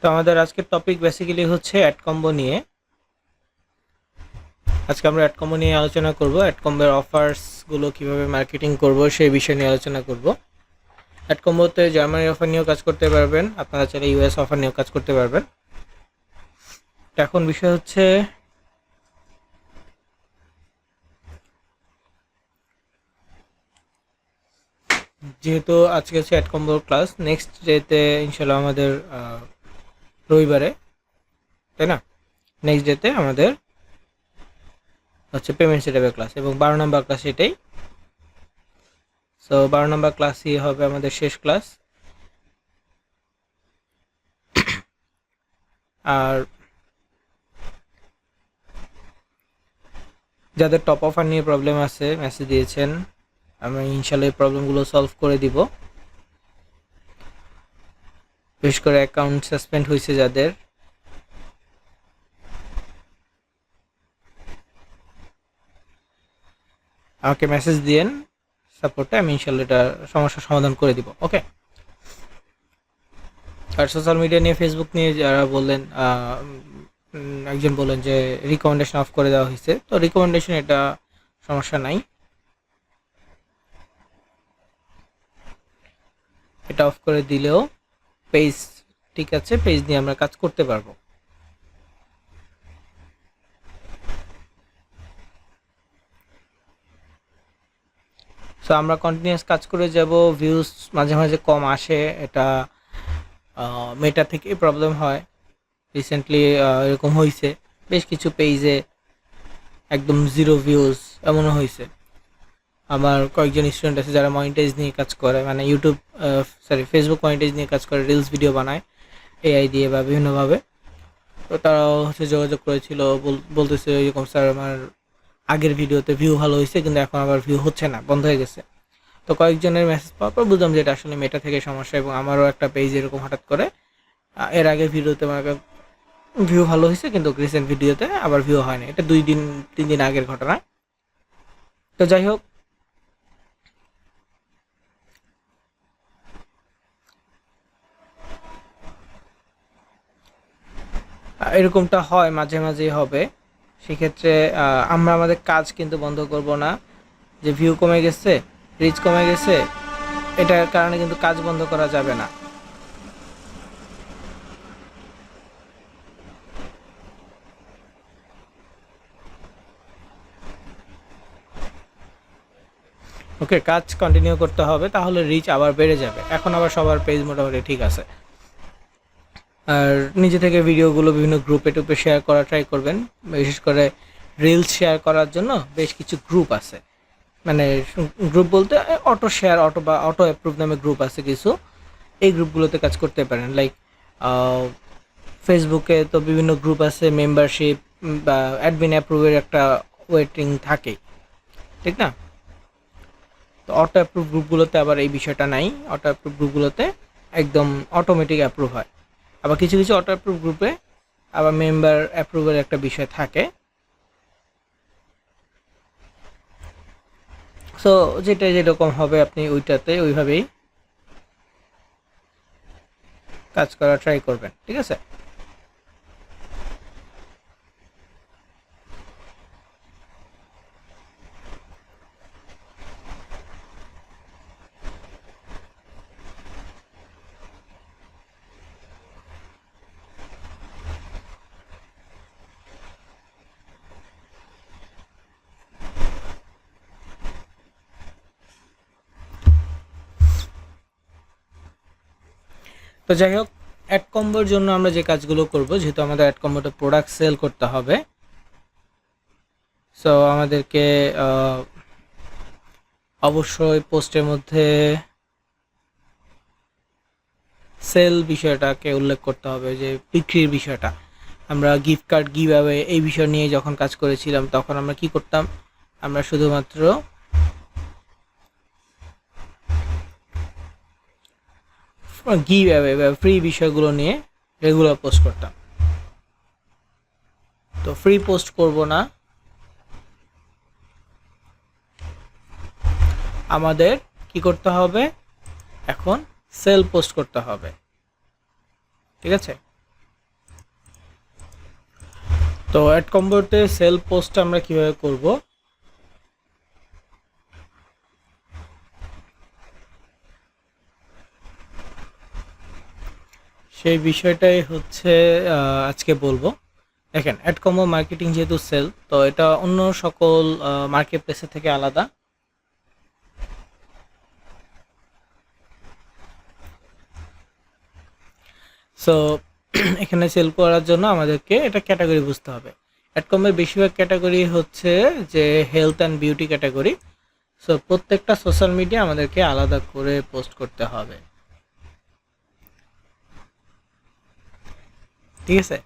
তো আমাদের আজকের টপিক বেসিক্যালি হচ্ছে অ্যাড কম্বো নিয়ে। আজকে আমরা অ্যাড কম্বো নিয়ে আলোচনা করব। অ্যাড কম্বোর অফার্সগুলো কিভাবে মার্কেটিং করব সেই বিষয় নিয়ে আলোচনা করব। অ্যাড কম্বোতে জার্মানি অফার নিয়েও কাজ করতে পারবেন, আপনারা চাইলে ইউএস অফার নিয়েও কাজ করতে পারবেন। এখন বিষয় হচ্ছে যেহেতু আজকে হচ্ছে অ্যাড কম্বোর ক্লাস, নেক্সট ডেতে ইনশাল্লাহ আমাদের রবিবারে, তাই না, নেক্সট ডেতে আমাদের হচ্ছে পেমেন্ট সেটআপের ক্লাস এবং 12 নম্বর ক্লাস এটাই। সো 12 নম্বর ক্লাসই হবে আমাদের শেষ ক্লাস। আর যাদের টপ অফার নিয়ে প্রবলেম আছে মেসেজ দিয়েছেন, আমি ইনশাল্লাহ এই প্রবলেমগুলো সলভ করে দিব। বিশেষ করে অ্যাকাউন্ট সাসপেন্ড হয়েছে যাদের, আমাকে মেসেজ দিয়েন সাপোর্টে, আমি ইনশাল্লাহ এটা সমস্যার সমাধান করে দিব। ওকে। আর সোশ্যাল মিডিয়া নিয়ে, ফেসবুক নিয়ে যারা বললেন, একজন বললেন যে রিকমেন্ডেশন অফ করে দেওয়া হয়েছে, তো রিকমেন্ডেশন এটা সমস্যা নাই, এটা অফ করে দিলেও পেজ ঠিক আছে, পেজ নিয়ে আমরা কাজ করতে পারবো। সো আমরা কন্টিনিউয়াস কাজ করে যাব। ভিউজ মাঝে মাঝে কম আসে, এটা মেটা থেকে প্রবলেম হয়। রিসেন্টলি এরকম হয়েছে, বেশ কিছু পেজে একদম জিরো ভিউজ এমনও হয়েছে। আমার কয়েকজন স্টুডেন্ট আছে যারা মনিটাইজ নিয়ে কাজ করে, মানে ইউটিউব ফেসবুক মনিটাইজ নিয়ে কাজ করে, রিলস ভিডিও বানায় এআই দিয়ে বা বিভিন্নভাবে। তো তারাও হচ্ছে যোগাযোগ করেছিল, বলতেছে এরকম স্যার আমার আগের ভিডিওতে ভিউ ভালো হয়েছে কিন্তু এখন আবার ভিউ হচ্ছে না, বন্ধ হয়ে গেছে। তো কয়েকজনের মেসেজ পাওয়ার পর বুঝলাম যে এটা আসলে মেটা থেকে সমস্যা, এবং আমারও একটা পেজ এরকম হঠাৎ করে এর আগের ভিডিওতে আমার ভিউ ভালো হয়েছে কিন্তু রিসেন্ট ভিডিওতে আবার ভিউ হয় না। এটা 2-3 দিন আগের ঘটনা। তো যাই হোক, এরকমটা হয়, মাঝে মাঝেই হবে। সেক্ষেত্রে আমরা আমাদের কাজ কিন্তু বন্ধ করব না। যে ভিউ কমে গেছে, রিচ কমে গেছে, এটার কারণে কিন্তু কাজ বন্ধ করা যাবে না। ওকে, কাজ কন্টিনিউ করতে হবে, তাহলে রিচ আবার বেড়ে যাবে। এখন আবার সবার পেজ মোটামুটি ঠিক আছে। আর নিজে থেকে ভিডিওগুলো বিভিন্ন গ্রুপে টুপে শেয়ার করা ট্রাই করবেন। বিশেষ করে রিলস শেয়ার করার জন্য বেশ কিছু গ্রুপ আছে, মানে গ্রুপ বলতে অটো শেয়ার, অটো বা অটো অ্যাপ্রুভ নামে গ্রুপ আছে কিছু। এই গ্রুপগুলোতে কাজ করতে পারেন। লাইক ফেসবুকে তো বিভিন্ন গ্রুপ আছে, মেম্বারশিপ বা অ্যাডমিন অ্যাপ্রুভের একটা ওয়েটিং থাকে, ঠিক না? তো অটো অ্যাপ্রুভ গ্রুপগুলোতে আবার এই বিষয়টা নাই। অটো অ্যাপ্রুভ গ্রুপগুলোতে একদম অটোমেটিক অ্যাপ্রুভ হয়। আবার কিছু কিছু অটো অ্যাপ্রুভ গ্রুপে আবার মেম্বার অ্যাপ্রুভের একটা বিষয় থাকে। সো যেটা যেরকম হবে আপনি ওইটাতে ওইভাবেই কাজ করা ট্রাই করবেন, ঠিক আছে? তো যাই হোক, অ্যাড কম্বোর জন্য আমরা যে কাজগুলো করব, যেহেতু আমাদের অ্যাড কম্বোটা প্রোডাক্ট সেল করতে হবে, সো আমাদেরকে অবশ্যই পোস্টের মধ্যে সেল বিষয়টাকে উল্লেখ করতে হবে, যে বিক্রির বিষয়টা। আমরা গিফট কার্ড গিভ অ্যাওয়ে এই বিষয় নিয়ে যখন কাজ করেছিলাম তখন আমরা কি করতাম, আমরা শুধুমাত্র গিভ অ্যাওয়ে বা ফ্রি বিষয়গুলো নিয়ে রেগুলার পোস্ট করতাম। তো ফ্রি পোস্ট করব না, আমাদের কি করতে হবে, এখন সেল পোস্ট করতে হবে, ঠিক আছে? তো অ্যাড কম্বোতে সেল পোস্ট আমরা কিভাবে করব, সেই বিষয়টাই হচ্ছে আজকে বলবো। দেখেন, অ্যাড কম্বো মার্কেটিং যেহেতু সেল, তো এটা অন্য সকল মার্কেট প্লেসের থেকে আলাদা। সো এখানে সেল করার জন্য আমাদেরকে এটা ক্যাটাগরি বুঝতে হবে। অ্যাড কম্বোর বেশিরভাগ ক্যাটাগরি হচ্ছে যে health and beauty category. So প্রত্যেকটা সোশ্যাল মিডিয়া আমাদেরকে আলাদা করে পোস্ট করতে হবে, ঠিক আছে?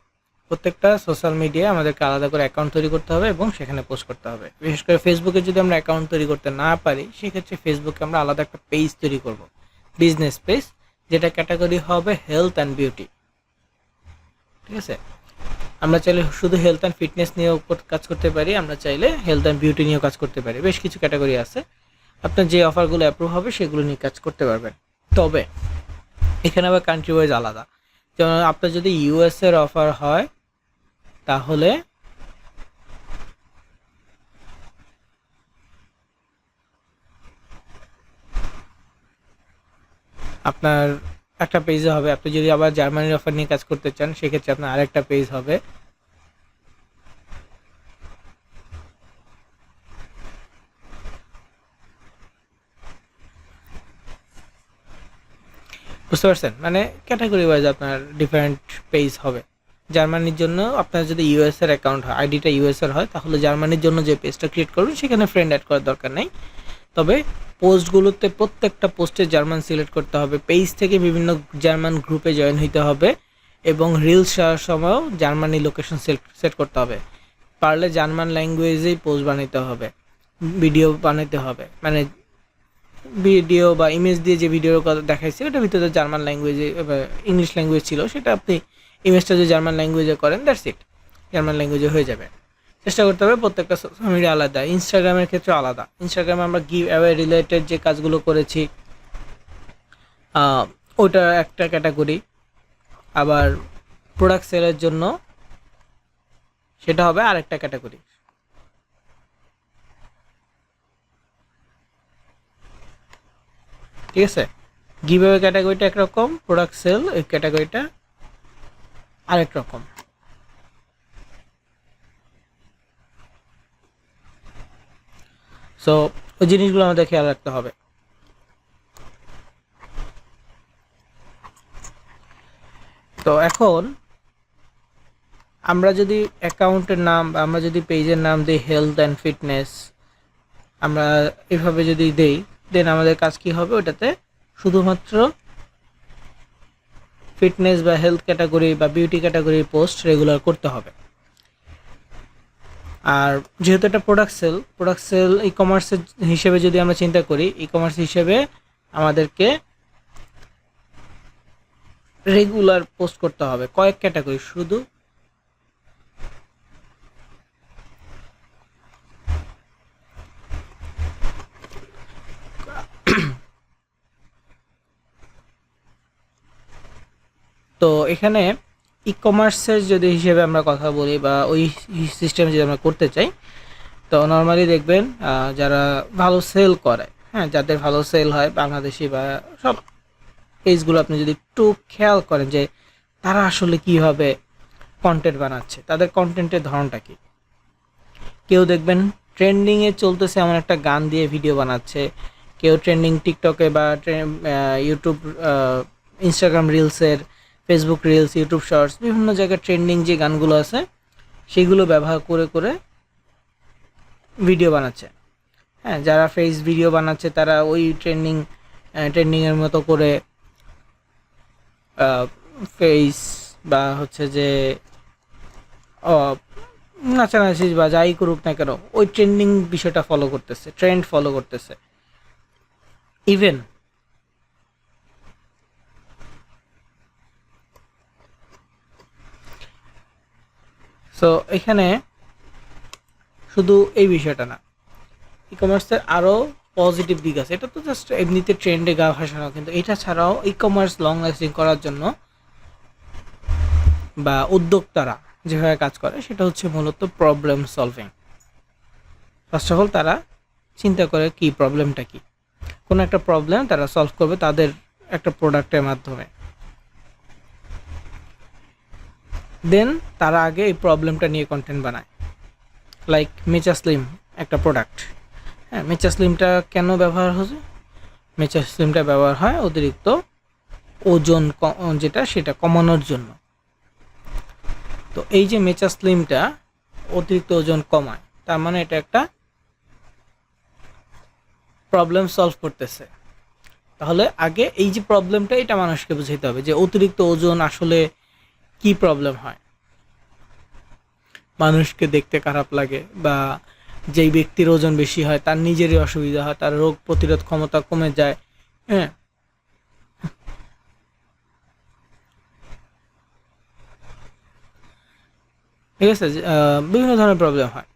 প্রত্যেকটা সোশ্যাল মিডিয়ায় আমাদেরকে আলাদা করে অ্যাকাউন্ট তৈরি করতে হবে এবং সেখানে পোস্ট করতে হবে। বিশেষ করে ফেসবুকে যদি আমরা অ্যাকাউন্ট তৈরি করতে না পারি, সেক্ষেত্রে ফেসবুকে আমরা আলাদা একটা পেজ তৈরি করব, বিজনেস পেজ, যেটা ক্যাটাগরি হবে হেলথ অ্যান্ড বিউটি, ঠিক আছে? আমরা চাইলে শুধু হেলথ অ্যান্ড ফিটনেস নিয়েও কাজ করতে পারি, আমরা চাইলে হেলথ অ্যান্ড বিউটি নিয়েও কাজ করতে পারি। বেশ কিছু ক্যাটাগরি আছে, আপনার যে অফারগুলো অ্যাপ্রুভ হবে সেগুলো নিয়ে কাজ করতে পারবেন। তবে এখানে আবার কান্ট্রি ওয়াইজ আলাদা। যেমন আপনার যদি ইউএস এর অফার হয়, তাহলে আপনার একটা পেজে হবে। আপনি যদি আবার জার্মানির অফার নিয়ে কাজ করতে চান, সেক্ষেত্রে আপনার আরেকটা পেজ হবে। বুঝতে পারছেন? মানে ক্যাটাগরি ওয়াইজ আপনার ডিফারেন্ট পেজ হবে। জার্মানির জন্য আপনার যদি ইউএস এর অ্যাকাউন্ট হয়, আইডিটা ইউএস এর হয়, তাহলে জার্মানির জন্য যে পেজটা ক্রিয়েট করবেন সেখানে ফ্রেন্ড অ্যাড করার দরকার নেই। তবে পোস্টগুলোতে প্রত্যেকটা পোস্টে জার্মান সিলেক্ট করতে হবে, পেজ থেকে বিভিন্ন জার্মান গ্রুপে জয়েন হইতে হবে এবং রিলস ছাড়ার সময়ও জার্মানি লোকেশন সেট করতে হবে। পারলে জার্মান ল্যাঙ্গুয়েজেই পোস্ট বানাতে হবে, ভিডিও বানাতে হবে। মানে ভিডিও বা ইমেজ দিয়ে যে ভিডিওর কথা দেখাইছে ওটার ভিতরে জার্মান ল্যাঙ্গুয়েজে, ইংলিশ ল্যাঙ্গুয়েজ ছিল, সেটা আপনি ইমেজটা যদি জার্মান ল্যাঙ্গুয়েজে করেন, দ্যাটস ইট, জার্মান ল্যাঙ্গুয়েজে হয়ে যাবে। চেষ্টা করতে হবে প্রত্যেকটা সোশ্যাল মিডিয়া আলাদা। ইনস্টাগ্রামের ক্ষেত্রে আলাদা। ইনস্টাগ্রামে আমরা গিভ অ্যাওয়ে রিলেটেড যে কাজগুলো করেছি, ওটা একটা ক্যাটাগরি। আবার প্রোডাক্ট সেলের জন্য সেটা হবে আরেকটা ক্যাটাগরি, ঠিক আছে? গিভ অ্যাওয়ে ক্যাটাগরিটা একরকম, প্রোডাক্ট সেল এই ক্যাটাগরিটা আরেক রকম। সো ওই জিনিসগুলো আমাদের খেয়াল রাখতে হবে। তো এখন আমরা যদি অ্যাকাউন্টের নাম বা আমরা যদি পেজের নাম দিই হেলথ অ্যান্ড ফিটনেস, আমরা এভাবে যদি দেই, দেন আমাদের কাজ কি হবে? ওটাতে শুধুমাত্র ফিটনেস বা হেলথ ক্যাটাগরি বা বিউটি ক্যাটাগরির পোস্ট রেগুলার করতে হবে। আর যেহেতু এটা প্রোডাক্ট সেল ই কমার্সের হিসেবে যদি আমরা চিন্তা করি, ই কমার্স হিসেবে আমাদেরকে রেগুলার পোস্ট করতে হবে কয়েক ক্যাটাগরি শুধু। তো এখানে ই কমার্সের যদি হিসেবে আমরা কথা বলি বা ওই সিস্টেম যদি আমরা করতে চাই, তো নর্মালি দেখবেন যারা ভালো সেল করে, হ্যাঁ, যাদের ভালো সেল হয় বাংলাদেশি বা সব পেজগুলো আপনি যদি একটু খেয়াল করেন যে তারা আসলে কীভাবে কন্টেন্ট বানাচ্ছে, তাদের কন্টেন্টের ধরনটা কী। কেউ দেখবেন ট্রেন্ডিংয়ে চলতেছে এমন একটা গান দিয়ে ভিডিও বানাচ্ছে, কেউ ট্রেন্ডিং টিকটকে বা ইউটিউব, ইনস্টাগ্রাম রিলসের, ফেসবুক রিলস, ইউটিউব শর্টস, বিভিন্ন জায়গায় ট্রেন্ডিং যে গানগুলো আছে সেগুলো ব্যবহার করে করে ভিডিও বানাচ্ছে। হ্যাঁ, যারা ফেস ভিডিও বানাচ্ছে তারা ওই ট্রেন্ডিংয়ের মতো করে ফেস বা হচ্ছে যে নাচানাচি বা যাই করুক না কেন, ওই ট্রেন্ডিং বিষয়টা ফলো করতেছে, ট্রেন্ড ফলো করতেছে। ইভেন সো এখানে শুধু এই বিষয়টা না, ই কমার্সের আরও পজিটিভ দিক আছে। এটা তো জাস্ট এমনিতে ট্রেন্ডে গা ভাসানো, কিন্তু এটা ছাড়াও ই কমার্স লং লাস্টিং করার জন্য বা উদ্যোক্তারা, যেভাবে কাজ করে সেটা হচ্ছে মূলত problem solving. First of all তারা চিন্তা করে কি প্রবলেমটা কি, কোনো একটা প্রবলেম তারা সলভ করবে তাদের একটা প্রোডাক্টের মাধ্যমে। দেন তারা আগে এই প্রবলেমটা নিয়ে কন্টেন্ট বানায়। লাইক মেচা স্লিম একটা প্রোডাক্ট, হ্যাঁ মেচা স্লিমটা কেন ব্যবহার হচ্ছে? মেচা স্লিমটা ব্যবহার হয় অতিরিক্ত ওজন যেটা সেটা কমানোর জন্য। তো এই যে মেচা স্লিমটা অতিরিক্ত ওজন কমায়, তার মানে এটা একটা প্রবলেম সলভ করতেছে। তাহলে আগে এই যে প্রবলেমটা এটা মানুষকে বুঝাইতে হবে যে অতিরিক্ত ওজন আসলে কি প্রবলেম হয়। মানুষকে দেখতে খারাপ লাগে, বা যেই ব্যক্তির ওজন বেশি হয় তার নিজেরই অসুবিধা হয়, তার রোগ প্রতিরোধ ক্ষমতা কমে যায়, হ্যাঁ ঠিক আছে, বিভিন্ন ধরনের প্রবলেম হয়।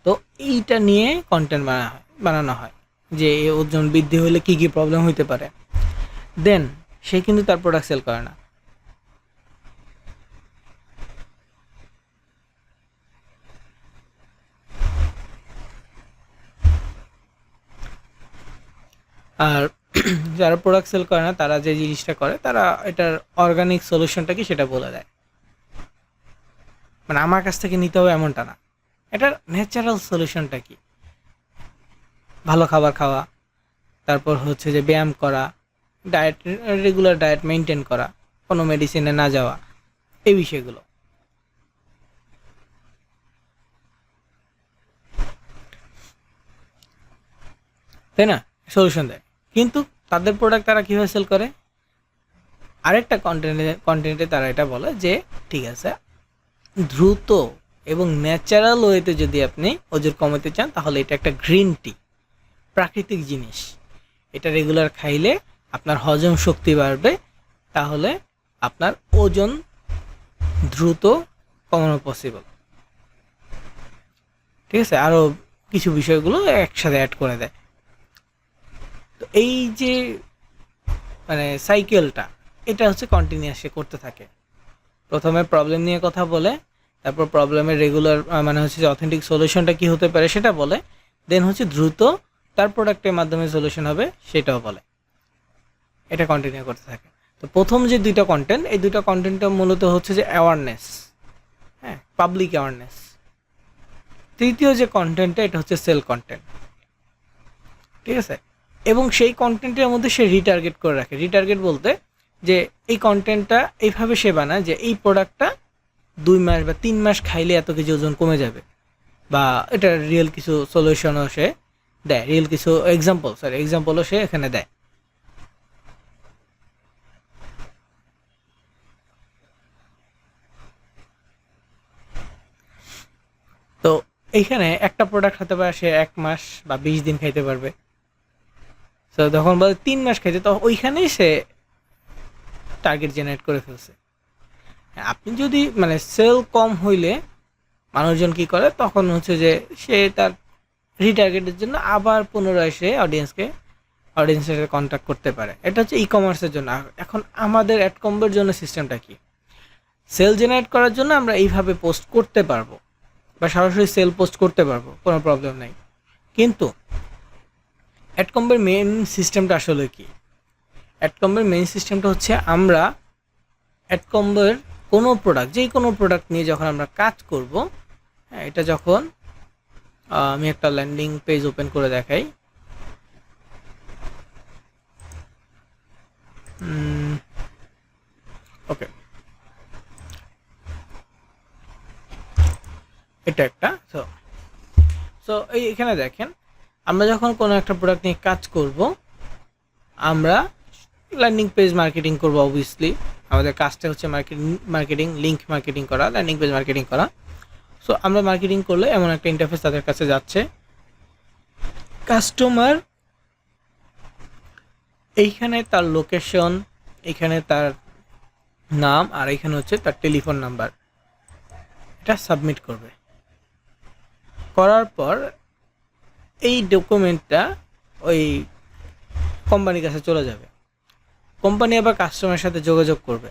তো এইটা নিয়ে কন্টেন্ট বানানো হয় যে এই ওজন বৃদ্ধি হলে কি কি প্রবলেম হইতে পারে। দেন সে কিন্তু তার প্রোডাক্ট সেল করে না। আর যারা প্রোডাক্ট সেল করে না তারা যে জিনিসটা করে, তারা এটার অর্গানিক সলিউশনটা কি সেটা বলে দেয়। মানে আমার কাছ থেকে নিতে হবে এমনটা না, এটার ন্যাচারাল সলিউশনটা কি। ভালো খাবার খাওয়া, তারপর হচ্ছে যে ব্যায়াম করা, ডায়েট, রেগুলার ডায়েট মেনটেন করা, কোনো মেডিসিনে না যাওয়া, এই বিষয়গুলো, তাই না, সলিউশন দেয়। কিন্তু তাদের প্রোডাক্ট তারা কীভাবে সেল করে? আরেকটা কন্টেন্টে তারা এটা বলে যে ঠিক আছে, দ্রুত এবং ন্যাচারাল ওয়েতে যদি আপনি ওজন কমাতে চান তাহলে এটা একটা গ্রিন টি, প্রাকৃতিক জিনিস, এটা রেগুলার খাইলে আপনার হজম শক্তি বাড়বে, তাহলে আপনার ওজন দ্রুত কমানো পসিবল। ঠিক আছে, আরও কিছু বিষয়গুলো একসাথে অ্যাড করে দেয়। তো এই যে মানে সাইকেলটা, এটা হচ্ছে কন্টিনিউয়াসলি করতে থাকে। প্রথমে প্রবলেম নিয়ে কথা বলে, তারপর প্রবলেমের রেগুলার মানে হচ্ছে যে অথেন্টিক সলিউশনটা কী হতে পারে সেটা বলে, দেন হচ্ছে দ্রুত তার প্রোডাক্টের মাধ্যমে সলিউশন হবে সেটাও বলে। এটা কন্টিনিউ করতে থাকে। তো প্রথম যে দুইটা কন্টেন্ট, এই দুইটা কন্টেন্টটা মূলত হচ্ছে যে অ্যাওয়ারনেস, হ্যাঁ পাবলিক অ্যাওয়ারনেস। তৃতীয় যে কন্টেন্টটা এটা হচ্ছে সেল কন্টেন্ট, ঠিক আছে। এবং সেই কন্টেন্টের মধ্যে সে রিটার্গেট করে রাখে। রিটার্গেট বলতে যে এই কন্টেন্টটা এইভাবে সে বানায় যে এই প্রোডাক্টটা 2 মাস বা 3 মাস খাইলে এত কেজি ওজন কমে যাবে, বা এটা রিয়েল কিছু সলিউশনও সে দেয়, রিয়েল কিছু এক্সাম্পলও সে এখানে দেয়। তো এইখানে একটা প্রোডাক্ট হতে পারে সে 1 মাস বা 20 দিন খাইতে পারবে। তো যখন বলে 3 মাস খাইতে, তো ওইখানেই সে টার্গেট জেনারেট করে ফেলছে। আপনি যদি মানে সেল কম হইলে মানুষজন কি করে, তখন হচ্ছে যে সে তার রিটার্গেটের জন্য আবার পুনরায় সে অডিয়েন্সের সাথে কন্ট্যাক্ট করতে পারে। এটা হচ্ছে ই কমার্সের জন্য। এখন আমাদের অ্যাডকম্বের জন্য সিস্টেমটা কি? সেল জেনারেট করার জন্য আমরা এইভাবে পোস্ট করতে পারবো, বা সরাসরি সেল পোস্ট করতে পারবো, কোনো প্রবলেম নেই। কিন্তু অ্যাডকম্বের মেইন সিস্টেমটা আসলে কি? অ্যাডকম্বের মেইন সিস্টেমটা হচ্ছে আমরা অ্যাডকম্বের কোনো প্রোডাক্ট, যেই কোনো প্রোডাক্ট নিয়ে যখন আমরা কাজ করব, হ্যাঁ এটা যখন আমি একটা ল্যান্ডিং পেজ ওপেন করে দেখাই। ওকে, এটা একটা সো এখানে দেখেন, আমরা যখন কোনো একটা প্রোডাক্ট নিয়ে কাজ করব, আমরা ল্যান্ডিং পেজ মার্কেটিং করব। অবভিয়াসলি আমাদের কাজটা হচ্ছে মার্কেটিং লিঙ্ক মার্কেটিং করা, ল্যান্ডিং পেজ মার্কেটিং করা। সো আমরা মার্কেটিং করলে এমন একটা ইন্টারফেস তাদের কাছে যাচ্ছে, কাস্টমার এইখানে তার লোকেশন, এখানে তার নাম, আর এখানে হচ্ছে তার টেলিফোন নাম্বার, এটা সাবমিট করবে। করার পর এই ডকুমেন্টটা ওই কোম্পানির কাছে চলে যাবে। কোম্পানি আবার কাস্টমারের সাথে যোগাযোগ করবে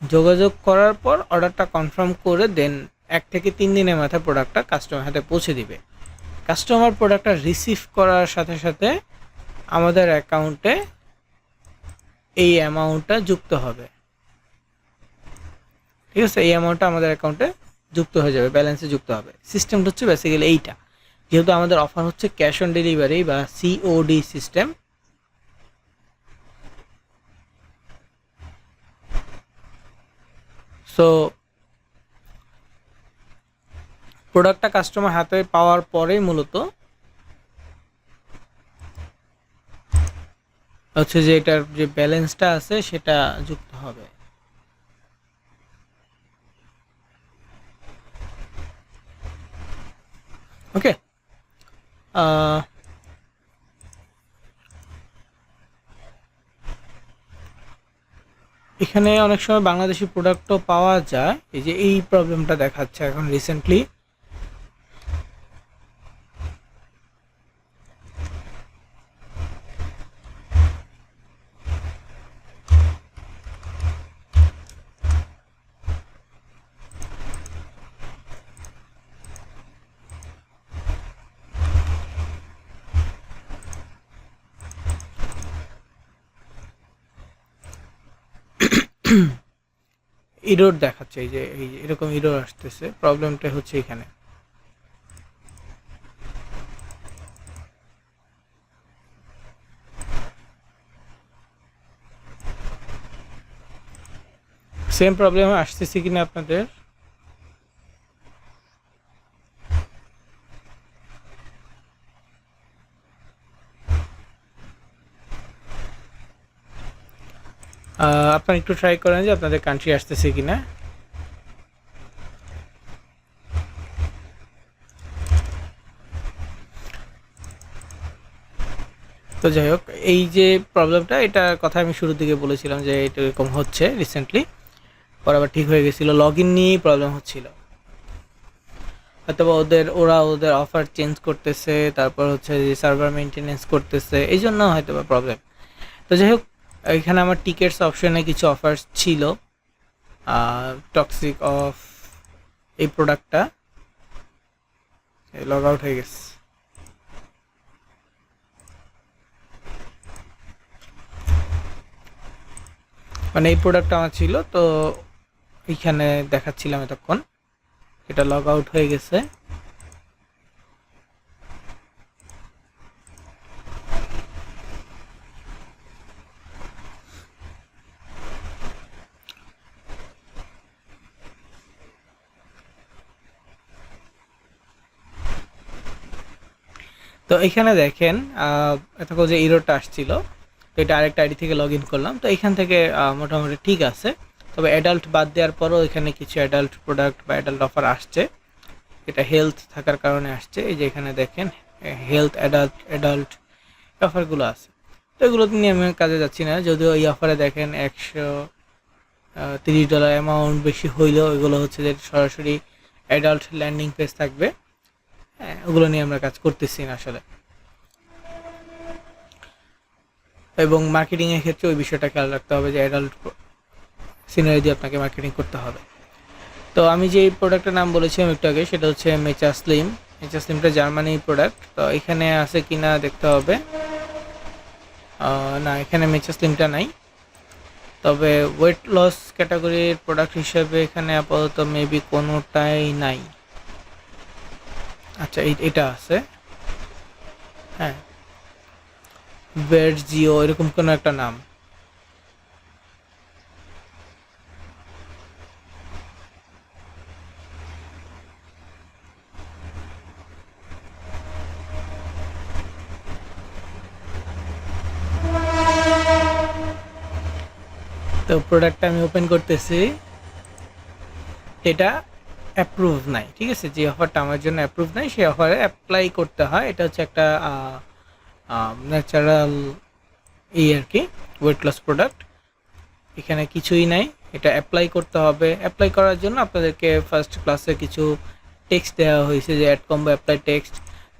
যোগাযোগ করার পর অর্ডারটা কনফার্ম করে দেন 1 থেকে 3 দিনের মাথায় প্রোডাক্টটা কাস্টমার হাতে পৌঁছে দিবে। কাস্টমার প্রোডাক্টটা রিসিভ করার সাথে সাথে আমাদের অ্যাকাউন্টে এই অ্যামাউন্টটা যুক্ত হবে। ঠিক আছে, এই অ্যামাউন্টটা আমাদের অ্যাকাউন্টে যুক্ত হয়ে যাবে, ব্যালেন্সে যুক্ত হবে। সিস্টেমটা হচ্ছে বেসিক্যালি এইটা, যেহেতু আমাদের অফার হচ্ছে ক্যাশ অন ডেলিভারি বা সিওডি সিস্টেম। সো প্রোডাক্টটা কাস্টমার হাতে পাওয়ার পরেই মূলত হচ্ছে যে এটার যে ব্যালেন্সটা আছে সেটা যুক্ত হবে। ওকে, এখানে অনেক সময় বাংলাদেশি প্রোডাক্টও পাওয়া যায়। এই যে এই প্রবলেমটা দেখাচ্ছে এখন রিসেন্টলি। ইরোর দেখাচ্ছে, এই যে এরকম ইরোর আসতেছে। প্রবলেমটা হচ্ছে এখানে। সেম প্রবলেম আসতেছে কিনা আপনাদের? আপনারা একটু ট্রাই করেন যে আপনাদের কান্ট্রি আসতেছে কিনা। তো যাই হোক, এই যে প্রবলেমটা, এটার কথা আমি শুরুর দিকে বলেছিলাম যে এটা এরকম হচ্ছে রিসেন্টলি, পর আবার ঠিক হয়ে গেছিলো। লগ ইন নিয়েই প্রবলেম হচ্ছিল, হয়তো ওরা ওদের অফার চেঞ্জ করতেছে, তারপর হচ্ছে যে সার্ভার মেনটেনেন্স করতেছে, এই জন্য হয়তো বা প্রবলেম। তো যাই হোক, এখানে আমার টিকেটস অপশনে কিছু অফার ছিল টক্সিক অফ এই প্রোডাক্টটা। লগ আউট হয়ে গেছে। মানে এই প্রোডাক্টটা আমার ছিল, তো এইখানে দেখাচ্ছিলাম এতক্ষণ, এটা লগ আউট হয়ে গেছে। তো এখানে দেখেন এতক্ষণ যে ইরোরটা আসছিল, তো এটা আরেকটা আইডি থেকে লগ ইন করলাম। তো এখান থেকে মোটামুটি ঠিক আছে, তবে অ্যাডাল্ট বাদ দেওয়ার পরও এখানে কিছু অ্যাডাল্ট প্রোডাক্ট বা অ্যাডাল্ট অফার আসছে। এটা হেলথ থাকার কারণে আসছে। এই যে এখানে দেখেন হেলথ অ্যাডাল্ট অফারগুলো আছে। তো এগুলো নিয়ে আমি কাজে যাচ্ছি না, যদিও এই অফারে দেখেন $130 অ্যামাউন্ট বেশি হইলেও এগুলো হচ্ছে যে সরাসরি অ্যাডাল্ট ল্যান্ডিং পেজ থাকবে। হ্যাঁ, ওগুলো নিয়ে আমরা কাজ করতেছি না আসলে। এবং মার্কেটিংয়ের ক্ষেত্রে ওই বিষয়টা খেয়াল রাখতে হবে যে অ্যাডাল্ট সিনারি দিয়ে আপনাকে মার্কেটিং করতে হবে। তো আমি যে প্রোডাক্টের নাম বলেছিলাম একটু আগে, সেটা হচ্ছে মেচা স্লিম। মেচা স্লিমটা জার্মানি প্রোডাক্ট। তো এখানে আছে কিনা দেখতে হবে। না, এখানে মেচা স্লিমটা নাই, তবে ওয়েট লস ক্যাটাগরির প্রোডাক্ট হিসেবে এখানে আপাতত মেবি কোনোটাই নাই। আচ্ছা, এটা আছে, হ্যাঁ, বেড জিও এরকম কোনো একটা নাম। তো প্রোডাক্টটা আমি ওপেন করতেছি, এটা অ্যাপ্রুভ নাই। ঠিক আছে, যে অফারটা আমার জন্য অ্যাপ্রুভ নাই সেই অফারে অ্যাপ্লাই করতে হয়। এটা হচ্ছে একটা ন্যাচারাল এই আর কি ওয়েট লস প্রোডাক্ট। এখানে কিছুই নাই, এটা অ্যাপ্লাই করতে হবে। অ্যাপ্লাই করার জন্য আপনাদেরকে ফার্স্ট ক্লাসে কিছু টেক্সট দেওয়া হয়েছে যে অ্যাড কম্বো অ্যাপ্লাই টেক্সট।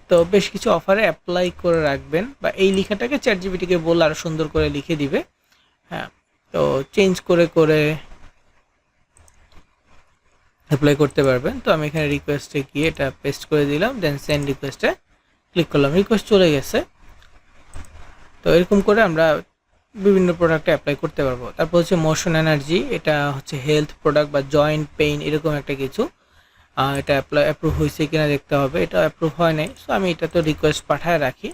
তো বেশ কিছু অফারে অ্যাপ্লাই করে রাখবেন, বা এই লেখাটাকে চ্যাট জিপিটিকে বললে আরও সুন্দর করে লিখে দিবে। হ্যাঁ, তো চেঞ্জ করে করে অ্যাপ্লাই করতে পারবেন। তো আমি এখানে রিকোয়েস্টে গিয়ে এটা পেস্ট করে দিলাম, দেন সেন্ড রিকোয়েস্টে ক্লিক করলাম, রিকোয়েস্ট চলে গেছে। তো এরকম করে আমরা বিভিন্ন প্রোডাক্টে অ্যাপ্লাই করতে পারবো। তারপর হচ্ছে মোশন এনার্জি, এটা হচ্ছে হেলথ প্রোডাক্ট বা জয়েন্ট পেইন এরকম একটা কিছু। এটা অ্যাপ্রুভ হয়েছে কিনা দেখতে হবে, এটা অ্যাপ্রুভ হয় নাই, সো আমি এটা তো রিকোয়েস্ট পাঠায় রাখি।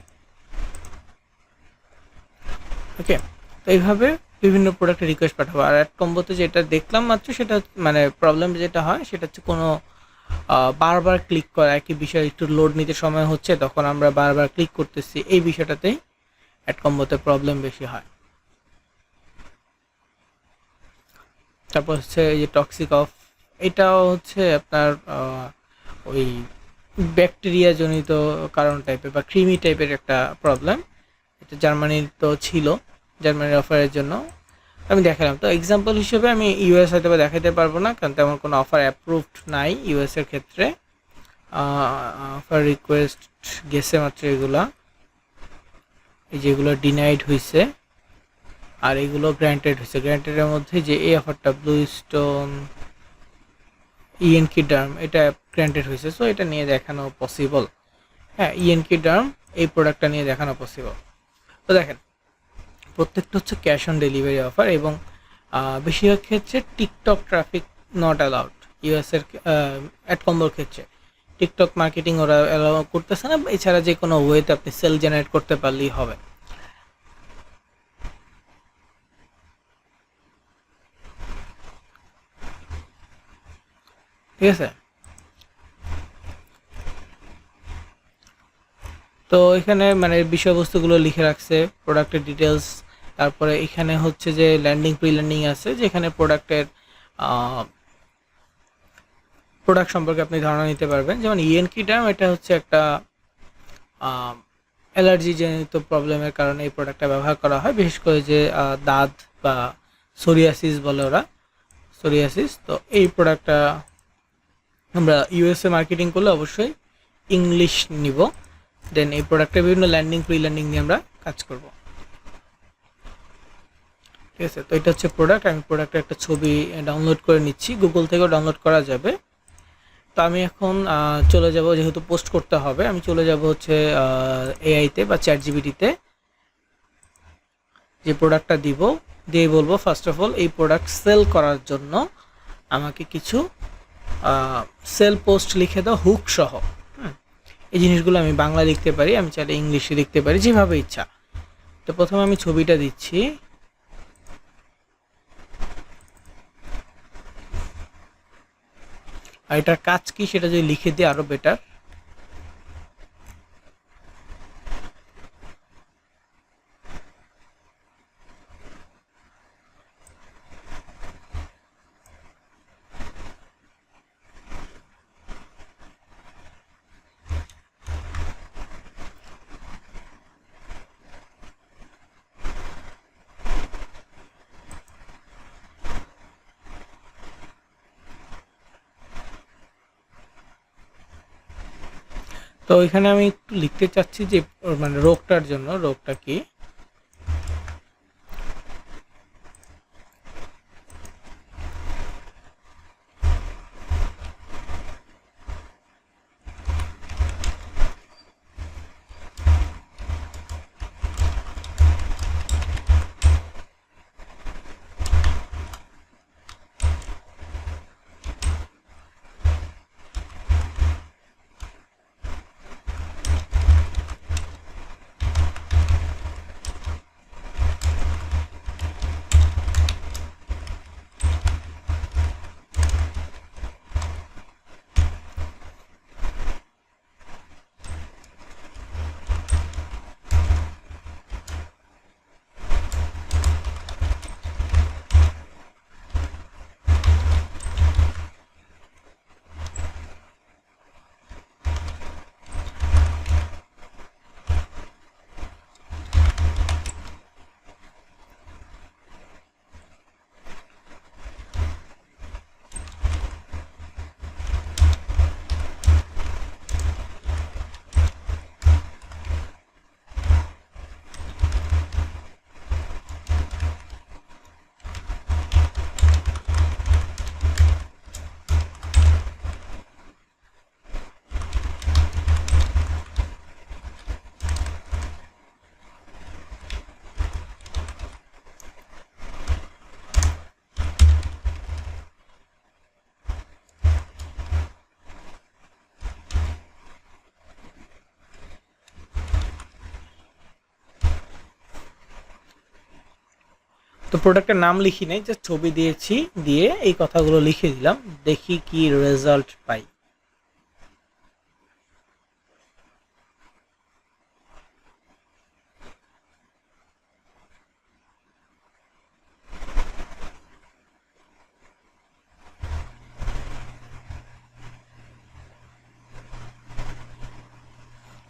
ওকে, তো এইভাবে বিভিন্ন প্রোডাক্টে রিকোয়েস্ট পাঠাবো। আর অ্যাড কম্বোতে যেটা দেখলাম মাত্র, সেটা মানে প্রবলেম যেটা হয় সেটা হচ্ছে কোনো বারবার ক্লিক করা, একই বিষয় একটু লোড নিতে সময় হচ্ছে, তখন আমরা বারবার ক্লিক করতেছি, এই বিষয়টাতেই অ্যাড কম্বোতে প্রবলেম বেশি হয়। তারপর হচ্ছে এই যে টক্সিক অফ, এটাও হচ্ছে আপনার ওই ব্যাকটেরিয়া জনিত কারণ টাইপের বা ক্রিমি টাইপের একটা প্রবলেম। এটা জার্মানির তো ছিল, জার্মানির অফারের জন্য আমি দেখালাম। তো এক্সাম্পল হিসেবে আমি ইউএস হয়তো বা দেখাতে পারবো না, কারণ তেমন কোনো অফার অ্যাপ্রুভড নাই ইউএস এর ক্ষেত্রে। অফার রিকোয়েস্ট গেছে মাত্র এগুলা, এই যেগুলো ডিনাইড হয়েছে আর এগুলো গ্র্যান্টেড হয়েছে। গ্র্যান্টেডের মধ্যে যে এই অফারটা ব্লু স্টোন ইএনকি ডার্ম, এটা গ্র্যান্টেড হয়েছে, সো এটা নিয়ে দেখানো পসিবল। হ্যাঁ, ইএনকি ডার্ম এই প্রোডাক্টটা নিয়ে দেখানো পসিবল। তো দেখেন, প্রত্যেকটা হচ্ছে ক্যাশ অন ডেলিভারি অফার, এবং বেশিরভাগ ক্ষেত্রে টিকটক ট্রাফিক নট অ্যালাউড। ইউএসের অ্যাড কম্বোর ক্ষেত্রে টিকটক মার্কেটিং ওরা অ্যালাউ করতেছে না, এছাড়া যে কোনো ওয়েতে আপনি সেল জেনারেট করতে পারলেই হবে। ঠিক আছে, তো এখানে মানে বিষয়বস্তুগুলো লিখে রাখছে, প্রোডাক্টের ডিটেলস। তারপরে এখানে হচ্ছে যে ল্যান্ডিং প্রি ল্যান্ডিং আছে, যেখানে প্রোডাক্ট সম্পর্কে আপনি ধারণা নিতে পারবেন। যেমন ইএনকি ডার্ম, এটা হচ্ছে একটা অ্যালার্জি জনিত প্রবলেমের কারণে এই প্রোডাক্টটা ব্যবহার করা হয়, বিশেষ করে যে দাঁত বা সোরিয়াসিস বলে ওরা, সোরিয়াসিস। তো এই প্রোডাক্টটা আমরা ইউএসএ মার্কেটিং করলে অবশ্যই ইংলিশ নিব। দেন এই প্রোডাক্টের বিভিন্ন ল্যান্ডিং প্রি ল্যান্ডিং নিয়ে আমরা কাজ করব। ঠিক আছে, তো এটা হচ্ছে প্রোডাক্ট। আমি প্রোডাক্টের একটা ছবি ডাউনলোড করে নিচ্ছি, গুগল থেকেও ডাউনলোড করা যাবে। তো আমি এখন চলে যাব, যেহেতু পোস্ট করতে হবে, আমি চলে যাব হচ্ছে এআইতে বা চ্যাট জিপিটিতে, যে প্রোডাক্টটা দিব দিয়ে বলবো ফার্স্ট অফ অল এই প্রোডাক্ট সেল করার জন্য আমাকে কিছু সেল পোস্ট লিখে দাও হুক সহ। এই জিনিসগুলো আমি বাংলা লিখতে পারি, আমি চাইলে ইংলিশে লিখতে পারি, যেভাবে ইচ্ছা। তো প্রথমে আমি ছবিটা দিচ্ছি, আর এটার কাজ কি সেটা যদি লিখে দিই আরো বেটার। তো এখানে আমি একটু লিখতে চাচ্ছি যে মানে রোগটার জন্য, রোগটা কি। তো প্রোডাক্টের নাম লিখি নাই, জাস্ট ছবি দিয়েছি, দিয়ে এই কথাগুলো লিখে দিলাম, দেখি কি রেজাল্ট পাই।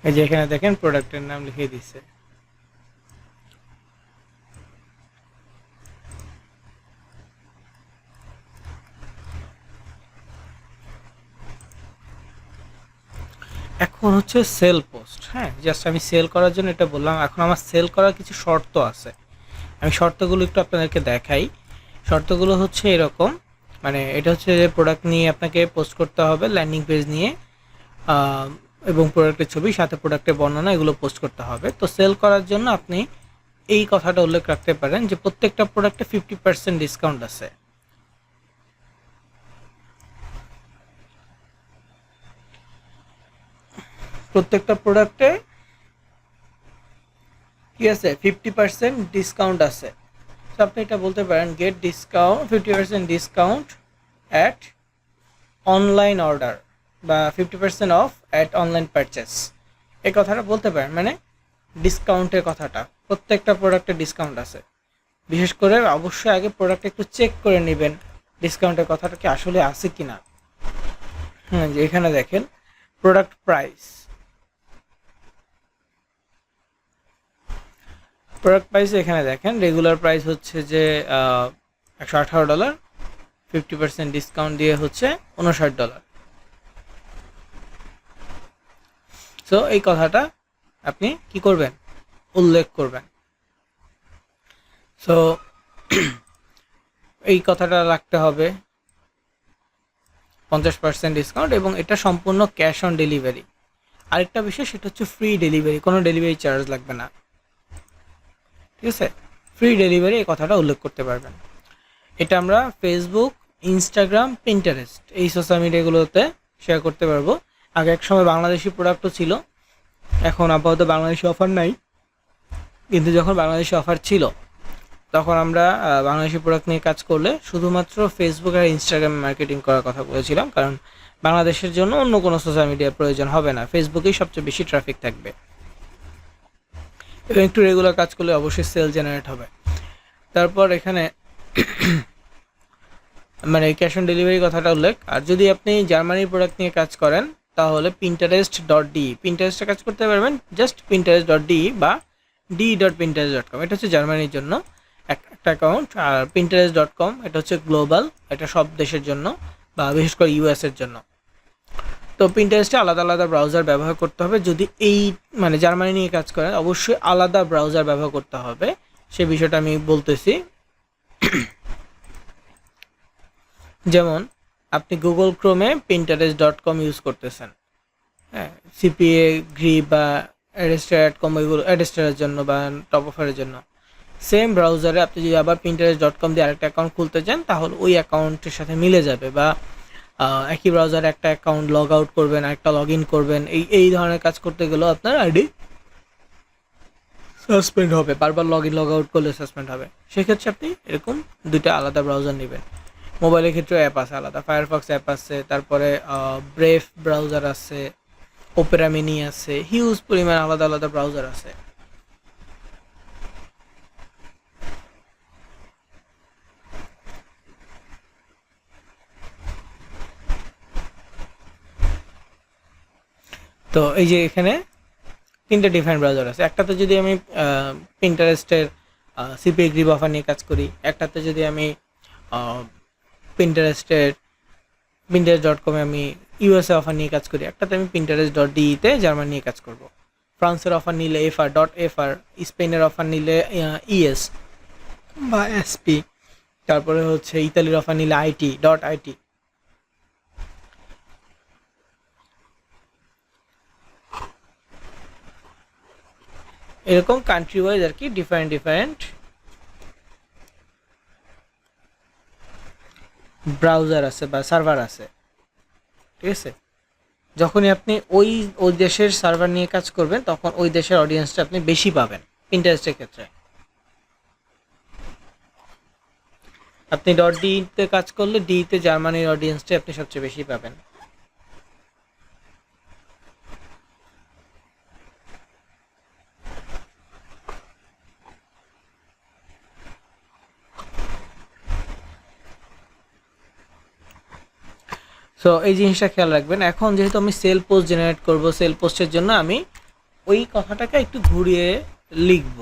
এই যে এখানে দেখেন প্রোডাক্টের নাম লিখে দিছে। এখন হচ্ছে সেল পোস্ট। হ্যাঁ, জাস্ট আমি সেল করার জন্য এটা বললাম। এখন আমার সেল করার কিছু শর্ত আছে, আমি শর্তগুলো একটু আপনাদেরকে দেখাই। শর্তগুলো হচ্ছে এরকম, মানে এটা হচ্ছে যে প্রোডাক্ট নিয়ে আপনাকে পোস্ট করতে হবে, ল্যান্ডিং পেজ নিয়ে, এবং প্রোডাক্টের ছবি সাথে প্রোডাক্টের বর্ণনা, এগুলো পোস্ট করতে হবে। তো সেল করার জন্য আপনি এই কথাটা উল্লেখ রাখতে পারেন যে প্রত্যেকটা প্রোডাক্টে 50% ডিসকাউন্ট আছে। প্রত্যেকটা প্রোডাক্টে কি আছে, 50% ডিসকাউন্ট আছে। তো আপনি এটা বলতে পারেন, get discount 50% discount at online order, বা 50% অফ অ্যাট অনলাইন পারচেস। এই কথাটা বলতে পারেন, মানে ডিসকাউন্টের কথাটা, প্রত্যেকটা প্রোডাক্টে ডিসকাউন্ট আছে। বিশেষ করে অবশ্যই আগে প্রোডাক্ট একটু চেক করে নেবেন ডিসকাউন্টের কথাটা কি আসলে আছে কি না। হ্যাঁ, যে এখানে দেখেন প্রোডাক্ট প্রাইস, প্রোডাক্ট প্রাইস এখানে দেখেন রেগুলার প্রাইস হচ্ছে যে $118, 50% ডিসকাউন্ট দিয়ে হচ্ছে $59। সো এই কথাটা আপনি কি করবেন, উল্লেখ করবেন। সো এই কথাটা রাখতে হবে 50% ডিসকাউন্ট, এবং এটা সম্পূর্ণ ক্যাশ অন ডেলিভারি। আরেকটা বিষয়, সেটা হচ্ছে ফ্রি ডেলিভারি, কোনো ডেলিভারি চার্জ লাগবে না। ঠিক আছে, ফ্রি ডেলিভারি, এই কথাটা উল্লেখ করতে পারবেন। এটা আমরা ফেসবুক, ইনস্টাগ্রাম, পিন্টারেস্ট, এই সোশ্যাল মিডিয়াগুলোতে শেয়ার করতে পারবো। আগে এক সময় বাংলাদেশি প্রোডাক্টও ছিল, এখন আপাতত বাংলাদেশি অফার নাই, কিন্তু যখন বাংলাদেশি অফার ছিল তখন আমরা বাংলাদেশি প্রোডাক্ট নিয়ে কাজ করলে শুধুমাত্র ফেসবুক আর ইনস্টাগ্রামে মার্কেটিং করার কথা বলেছিলাম, কারণ বাংলাদেশের জন্য অন্য কোনো সোশ্যাল মিডিয়ার প্রয়োজন হবে না, ফেসবুকেই সবচেয়ে বেশি ট্রাফিক থাকবে, এবং একটু রেগুলার কাজ করলে অবশ্যই সেল জেনারেট হবে। তারপর এখানে মানে ক্যাশ অন ডেলিভারি কথাটা উল্লেখ। আর যদি আপনি জার্মানির প্রোডাক্ট নিয়ে কাজ করেন তাহলে pinterest.de, পিন্টারেস্টে কাজ করতে পারবেন, জাস্ট pinterest.de বা d.pinterest.com, এটা হচ্ছে জার্মানির জন্য একটা অ্যাকাউন্ট। আর pinterest.com এটা হচ্ছে গ্লোবাল, এটা সব দেশের জন্য বা বিশেষ করে ইউএস এর জন্য। তো পিন্টারেস্টে আলাদা আলাদা ব্রাউজার ব্যবহার করতে হবে, যদি এই মানে জার্মানি নিয়ে কাজ করেন অবশ্যই আলাদা ব্রাউজার ব্যবহার করতে হবে, সে বিষয়টা আমি বলতেছি। যেমন আপনি গুগল ক্রোমে pinterest.com ইউজ করতেছেন, হ্যাঁ, সিপিএ, গ্রি বা অ্যাডেস্টার.com, ওইগুলো অ্যাডেস্টারের জন্য বা টপ অফারের জন্য। সেম ব্রাউজারে আপনি যদি আবার pinterest.com দিয়ে আরেকটা অ্যাকাউন্ট খুলতে চান তাহলে ওই অ্যাকাউন্টের সাথে মিলে যাবে, বা একই ব্রাউজারে একটা অ্যাকাউন্ট লগ আউট করবেন, একটা লগ ইন করবেন, এই ধরনের কাজ করতে গেলেও আপনার আইডি সাসপেন্ড হবে, বারবার লগ ইন লগ আউট করলে সাসপেন্ড হবে। সেক্ষেত্রে আপনি এরকম দুইটা আলাদা ব্রাউজার নেবেন। মোবাইলের ক্ষেত্রে অ্যাপ আছে আলাদা, ফায়ারফক্স অ্যাপ আছে, তারপরে ব্রেভ ব্রাউজার আছে, ওপেরা মিনি আছে, হিউজ পরিমাণ আলাদা আলাদা ব্রাউজার আছে। তো এই যে এখানে তিনটা ডিফারেন্ট ব্রাউজার আছে, একটাতে যদি আমি পিন্টারেস্টের সিপিএ গ্রিপ অফার নিয়ে কাজ করি, একটাতে যদি আমি পিন্টারেস্টের pinterest.com-এ আমি ইউএসএ অফার নিয়ে কাজ করি, একটাতে আমি pinterest.de-তে জার্মান নিয়ে কাজ করব। ফ্রান্সের অফার নিলে FR.FR, স্পেনের অফার নিলে ES বা SP, তারপরে হচ্ছে ইতালির অফার নিলে IT.IT। এরকম কান্ট্রি ওয়াইজ আর কি ডিফারেন্ট ডিফারেন্ট ব্রাউজার আছে বা সার্ভার আছে। ঠিক আছে, যখনই আপনি ওই ওই দেশের সার্ভার নিয়ে কাজ করবেন তখন ওই দেশের অডিয়েন্সটা আপনি বেশি পাবেন পিন্টারেস্টের ক্ষেত্রে। আপনি .de-তে কাজ করলে ডি-তে জার্মানির অডিয়েন্সটা আপনি সবচেয়ে বেশি পাবেন। সো এই জিনিসটা খেয়াল রাখবেন। এখন যেহেতু আমি সেল পোস্ট জেনারেট করব, সেল পোস্টের জন্য আমি ওই কথাটাকে একটু ঘুরিয়ে লিখব।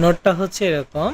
নোটটা হচ্ছে এরকম।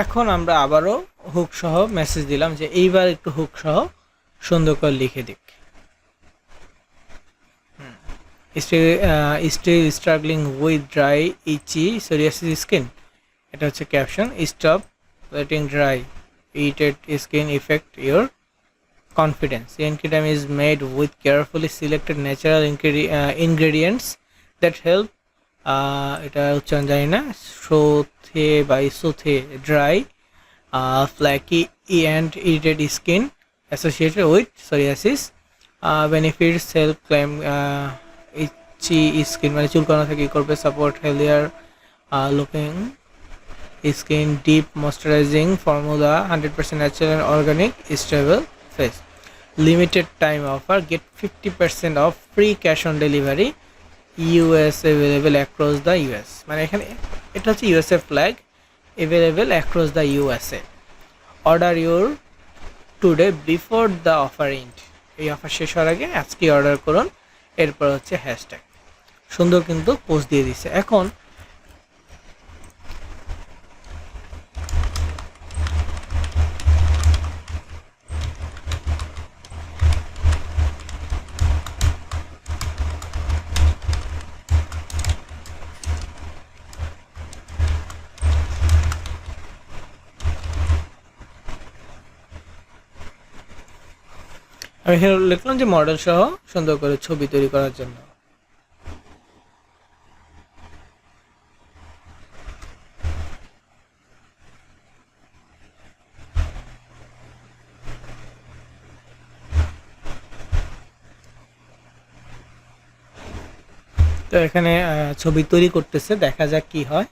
এখন আমরা আবারও হুক সহ মেসেজ দিলাম যে এইবার একটু হুক সহ সুন্দর করে লিখে দিক। Still struggling with dry itchy psoriasis skin, এটা হচ্ছে caption. Stop letting dry irritated skin affect your confidence. Encryption is made with carefully selected natural ingredients that help এটা উচ্চারণ জানি না, সোথে বা soothe dry flaky and irritated skin associated with psoriasis. Benefits help claim itchy skin মানে চুলকানো থেকে করবে, support healthier looking skin, deep moisturizing formula, 100% natural and organic, stable face. Limited time offer, get 50% off, free cash on delivery, US available across the US. মানে এখানে এটা হচ্ছে USA flag, available across the USA. Order your today before the offer end. এই offer শেষ হওয়ার আগে আজকে order করুন। এরপর হচ্ছে হ্যাশট্যাগ। সুন্দর কিন্তু পোস্ট দিয়ে দিচ্ছে। এখন আমি এখানে লিখলাম যে মডেল সহ সুন্দর করে ছবি তৈরি করার জন্য। তো এখানে ছবি তৈরি করতেছে, দেখা যাক কি হয়।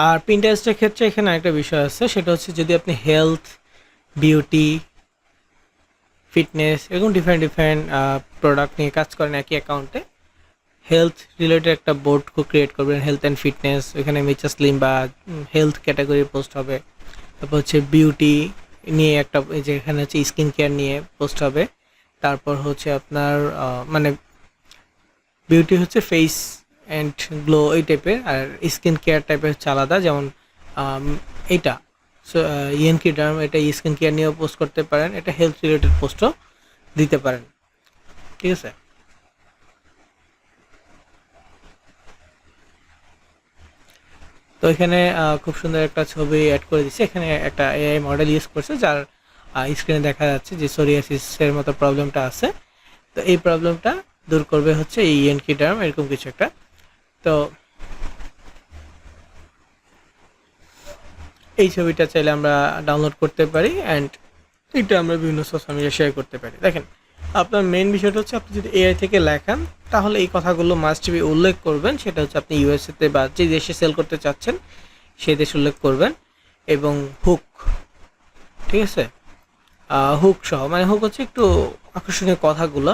আর পিন্টারেস্টের ক্ষেত্রে এখানে একটা বিষয় আছে, সেটা হচ্ছে যদি আপনি হেলথ, বিউটি, ফিটনেস এরকম ডিফারেন্ট প্রোডাক্ট নিয়ে কাজ করেন একই অ্যাকাউন্টে, হেলথ রিলেটেড একটা বোর্ড ক্রিয়েট করবেন, হেলথ অ্যান্ড ফিটনেস, ওইখানে মিচা স্লিম বা হেলথ ক্যাটাগরি পোস্ট হবে। তারপর হচ্ছে বিউটি নিয়ে একটা, এই যে এখানে হচ্ছে স্কিন কেয়ার নিয়ে পোস্ট হবে। তারপর হচ্ছে আপনার মানে বিউটি হচ্ছে ফেস অ্যান্ড গ্লো এই টাইপের, আর স্কিন কেয়ার টাইপের হচ্ছে আলাদা, যেমন এইটা ইএনকি ডার্ম, এটা স্কিন কেয়ার নিয়েও পোস্ট করতে পারেন, এটা হেলথ রিলেটেড পোস্টও দিতে পারেন। ঠিক আছে, তো এখানে খুব সুন্দর একটা ছবি অ্যাড করে দিচ্ছে। এখানে একটা এআই মডেল ইউজ করছে, যার স্ক্রিনে দেখা যাচ্ছে যে সোরিয়াসিসের মতো প্রবলেমটা আছে। তো এই প্রবলেমটা দূর করবে হচ্ছে এই ইএনকি ডার্ম, এরকম কিছু একটা। তো এই ছবিটা চাইলে আমরা ডাউনলোড করতে পারি অ্যান্ড এটা আমরা বিভিন্ন সোশ্যাল মিডিয়া শেয়ার করতে পারি। দেখেন, আপনার মেইন বিষয়টা হচ্ছে আপনি যদি এআই থেকে লেখান তাহলে এই কথাগুলো মাস্ট বি উল্লেখ করবেন। সেটা হচ্ছে আপনি ইউএসএতে বা যে দেশে সেল করতে চাচ্ছেন সেই দেশ উল্লেখ করবেন, এবং হুক, ঠিক আছে, হুক সহ, মানে হুক হচ্ছে একটু আকর্ষণীয় কথাগুলো,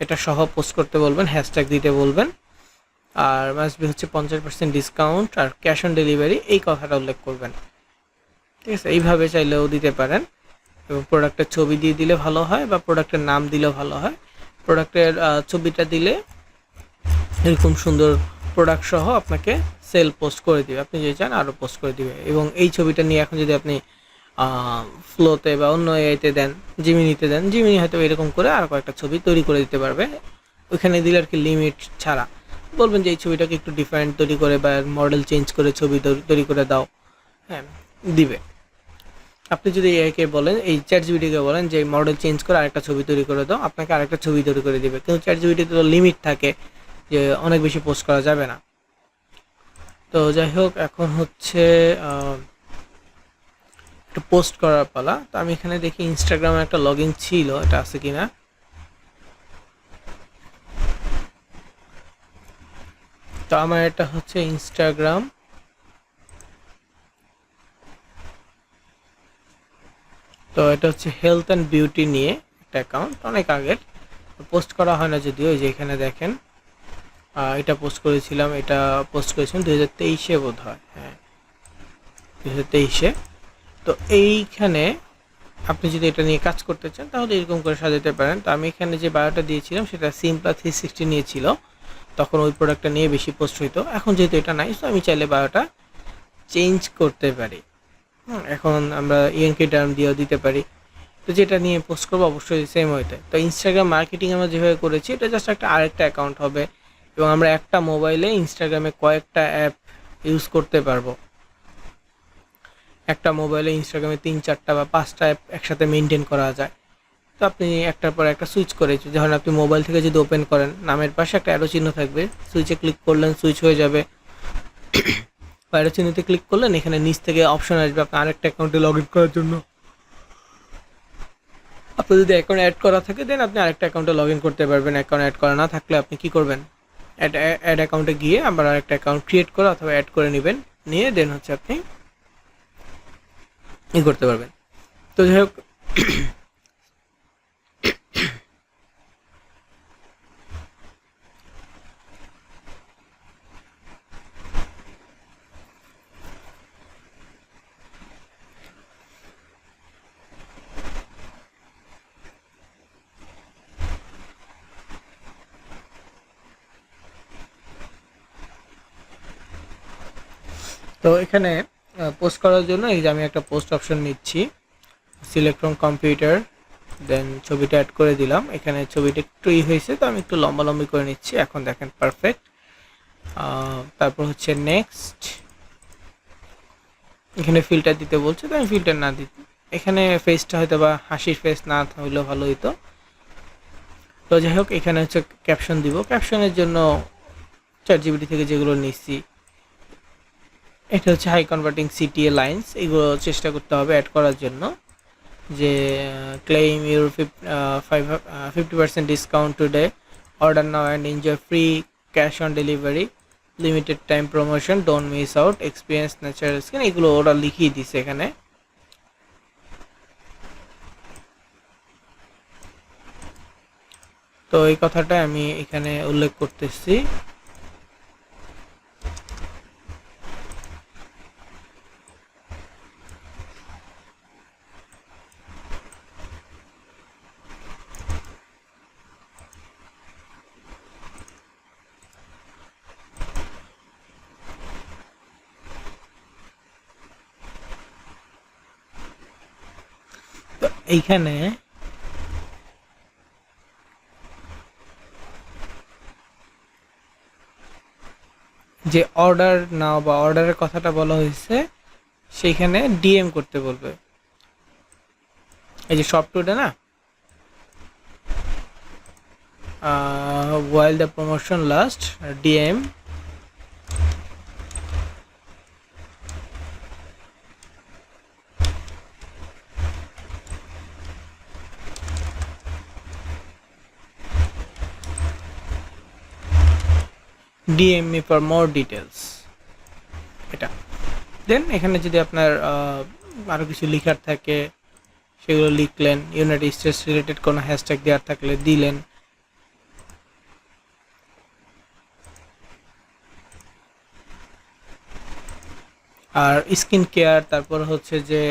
এটা সহ পোস্ট করতে বলবেন, হ্যাশট্যাগ দিতে বলবেন। আর মাস্ট বি হচ্ছে 50% ডিসকাউন্ট আর ক্যাশ অন ডেলিভারি, এই কথাটা উল্লেখ করবেন। ঠিক আছে, এইভাবে চাইলেও দিতে পারেন, এবং প্রোডাক্টের ছবি দিয়ে দিলে ভালো হয়, বা প্রোডাক্টের নাম দিলেও ভালো হয়। প্রোডাক্টের ছবিটা দিলে এরকম সুন্দর প্রোডাক্ট সহ আপনাকে সেল পোস্ট করে দিবে, আপনি যদি চান আরও পোস্ট করে দিবে। এবং এই ছবিটা নিয়ে এখন যদি আপনি ফ্লোতে বা অন্য এআইতে দেন, জিমিনিতে দেন, জিমিনি হয়তো এরকম করে আর কয়েকটা ছবি তৈরি করে দিতে পারবে, ওইখানে দিলে আর কি লিমিট ছাড়া। বলবেন যে এই ছবিটাকে একটু ডিফারেন্ট তৈরি করে বা মডেল চেঞ্জ করে ছবি তৈরি করে দাও, হ্যাঁ দিবে। আপনি যদি এআইকে বলেন, এই চ্যাট জিপিটিকে বলেন যে মডেল চেঞ্জ করে আরেকটা ছবি তৈরি করে দাও, আপনাকে আরেকটা ছবি তৈরি করে দিবে। কিন্তু চ্যাট জিপিটিতে তো লিমিট থাকে যে অনেক বেশি পোস্ট করা যাবে না। তো যাই হোক, এখন হচ্ছে একটু পোস্ট করার পালা। তো আমি এখানে দেখি ইনস্টাগ্রামে একটা লগ ইন ছিল, এটা আছে কিনা। তো আমার এটা হচ্ছে ইনস্টাগ্রাম, তো এটা হচ্ছে হেলথ অ্যান্ড বিউটি নিয়ে একটা অ্যাকাউন্ট, অনেক আগের, পোস্ট করা হয় না যদিও। এই যে এখানে দেখেন, এটা পোস্ট করেছিলাম, এটা পোস্ট করেছিলাম 2023-এ বোধ হয়, হ্যাঁ 2023-এ। তো এইখানে আপনি যদি এটা নিয়ে কাজ করতে চান তাহলে এরকম করে সাজাতে পারেন। তো আমি এখানে যে বায়োটা দিয়েছিলাম সেটা সিম্পলা 360 নিয়েছিল, তখন ওই প্রোডাক্টটা নিয়ে বেশি পোস্ট হইতো। এখন যেহেতু এটা নাই, তো আমি চাইলে বায়োটা চেঞ্জ করতে পারি। এখন আমরা ইএনকে টার্ম দিয়েও দিতে পারি। তো যেটা নিয়ে পোস্ট করবো অবশ্যই সেম হইতে। তো ইনস্টাগ্রাম মার্কেটিং আমরা যেভাবে করেছি, এটা জাস্ট একটা আরেকটা অ্যাকাউন্ট হবে, এবং আমরা একটা মোবাইলে ইনস্টাগ্রামে কয়েকটা অ্যাপ ইউজ করতে পারবো। একটা মোবাইলে ইনস্টাগ্রামে 3-4টা বা 5টা অ্যাপ একসাথে মেনটেন করা যায়। তো আপনি একটার পর একটা সুইচ করে, যখন আপনি মোবাইল থেকে যদি ওপেন করেন, নামের পাশে একটা অ্যারো চিহ্ন থাকবে, সুইচে ক্লিক করলেন সুইচ হয়ে যাবে, বা অ্যারো চিহ্নতে ক্লিক করলেন, এখানে নিচ থেকে অপশন আসবে আপনার আরেকটা অ্যাকাউন্টে লগ ইন করার জন্য। আপনার যদি অ্যাকাউন্ট অ্যাড করা থাকে দেন আপনি আরেকটা অ্যাকাউন্টে লগ ইন করতে পারবেন। অ্যাকাউন্ট অ্যাড করা না থাকলে আপনি কি করবেন, অ্যাড অ্যাকাউন্টে গিয়ে আবার আরেকটা অ্যাকাউন্ট ক্রিয়েট করে অথবা অ্যাড করে নেবেন, নিয়ে দেন হচ্ছে আপনি ই করতে পারবেন। তো যাই হোক, তো এখানে পোস্ট করার জন্য এই যে আমি একটা পোস্ট অপশন নিচ্ছি, সিলেক্ট ফ্রম কম্পিউটার, দেন ছবিটা অ্যাড করে দিলাম। এখানে ছবিটা একটু হয়েছে, তো আমি একটু লম্বালম্বি করে নিচ্ছি, এখন দেখেন পারফেক্ট। তারপর হচ্ছে নেক্সট, এখানে ফিল্টার দিতে বলছে, তো আমি ফিল্টার না দিতে, এখানে ফেসটা হয়তো বা হাসির ফেস না হইলেও ভালো হইতো। তো যাই হোক, এখানে হচ্ছে ক্যাপশন দিব। ক্যাপশনের জন্য চ্যাট জিপিটি থেকে যেগুলো নিচ্ছি, এটা হচ্ছে হাই কনভার্টিং সিটিএ লাইন্স, এগুলো চেষ্টা করতে হবে অ্যাড করার জন্য। যে claim your 50% discount today, order now and enjoy free cash on delivery, limited time promotion, don't miss out, experience natural skin, এগুলো ওরা লিখিয়ে দিছে এখানে। তো এই কথাটা আমি এখানে উল্লেখ করতেছি। তো এইখানে যে অর্ডার নাও বা অর্ডারের কথাটা বলা হয়েছে, সেইখানে ডিএম করতে বলবে। এই যে শপ টুডে না, while the promotion lasts, DM me for more details। এটা দেন এখানে যদি আপনার আরও কিছু লেখার থাকে সেগুলো লিখলেন, ইউনাইটেড স্টেটস রিলেটেড কোনো হ্যাশট্যাগ দেওয়ার থাকলে দিলেন। আর স্কিন কেয়ার, তারপর হচ্ছে যে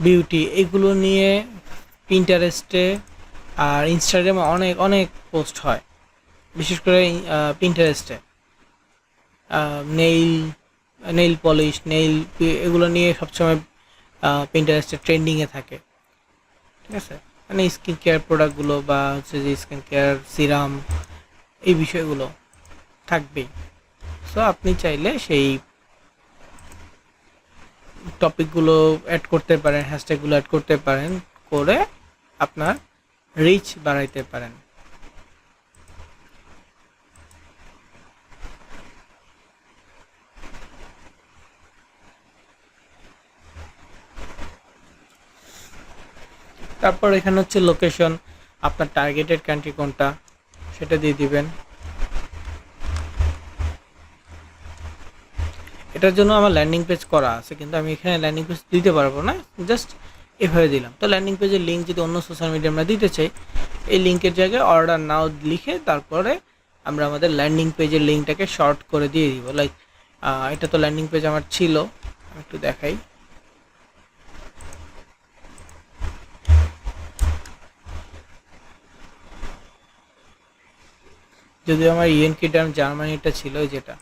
বিউটি, এগুলো নিয়ে পিন্টারেস্টে আর ইনস্টাগ্রামে অনেক অনেক পোস্ট হয়, বিশেষ করে পিন্টারেস্টে। নেইল নেইল পলিশ, নেইল, এগুলো নিয়ে সবসময় পিন্টারেস্টে ট্রেন্ডিংয়ে থাকে, ঠিক আছে? মানে স্কিন কেয়ার প্রোডাক্টগুলো বা হচ্ছে যে স্কিন কেয়ার সিরাম, এই বিষয়গুলো থাকবেই। সো আপনি চাইলে সেই টপিকগুলো অ্যাড করতে পারেন, হ্যাশট্যাগুলো অ্যাড করতে পারেন, করে আপনার রিচ বাড়াইতে পারেন। তারপর এখানে হচ্ছে লোকেশন, আপনার টার্গেটেড কান্ট্রি কোনটা সেটা দিয়ে দিবেন। এটার জন্য আমার ল্যান্ডিং পেজ করা আছে, কিন্তু আমি এখানে ল্যান্ডিং পেজ দিতে পারবো না, জাস্ট এভাবে দিলাম। তো ল্যান্ডিং পেজের লিঙ্ক যদি অন্য সোশ্যাল মিডিয়া আমরা দিতে চাই, এই লিঙ্কের জায়গায় অর্ডার নাও লিখে তারপরে আমরা আমাদের ল্যান্ডিং পেজের লিঙ্কটাকে শর্ট করে দিয়ে দিব। লাইক এটা তো ল্যান্ডিং পেজ আমার ছিল, আমি একটু দেখাই। যদিও আমার ইএনকি টার্ম জার্মানিটা ছিল, যেটা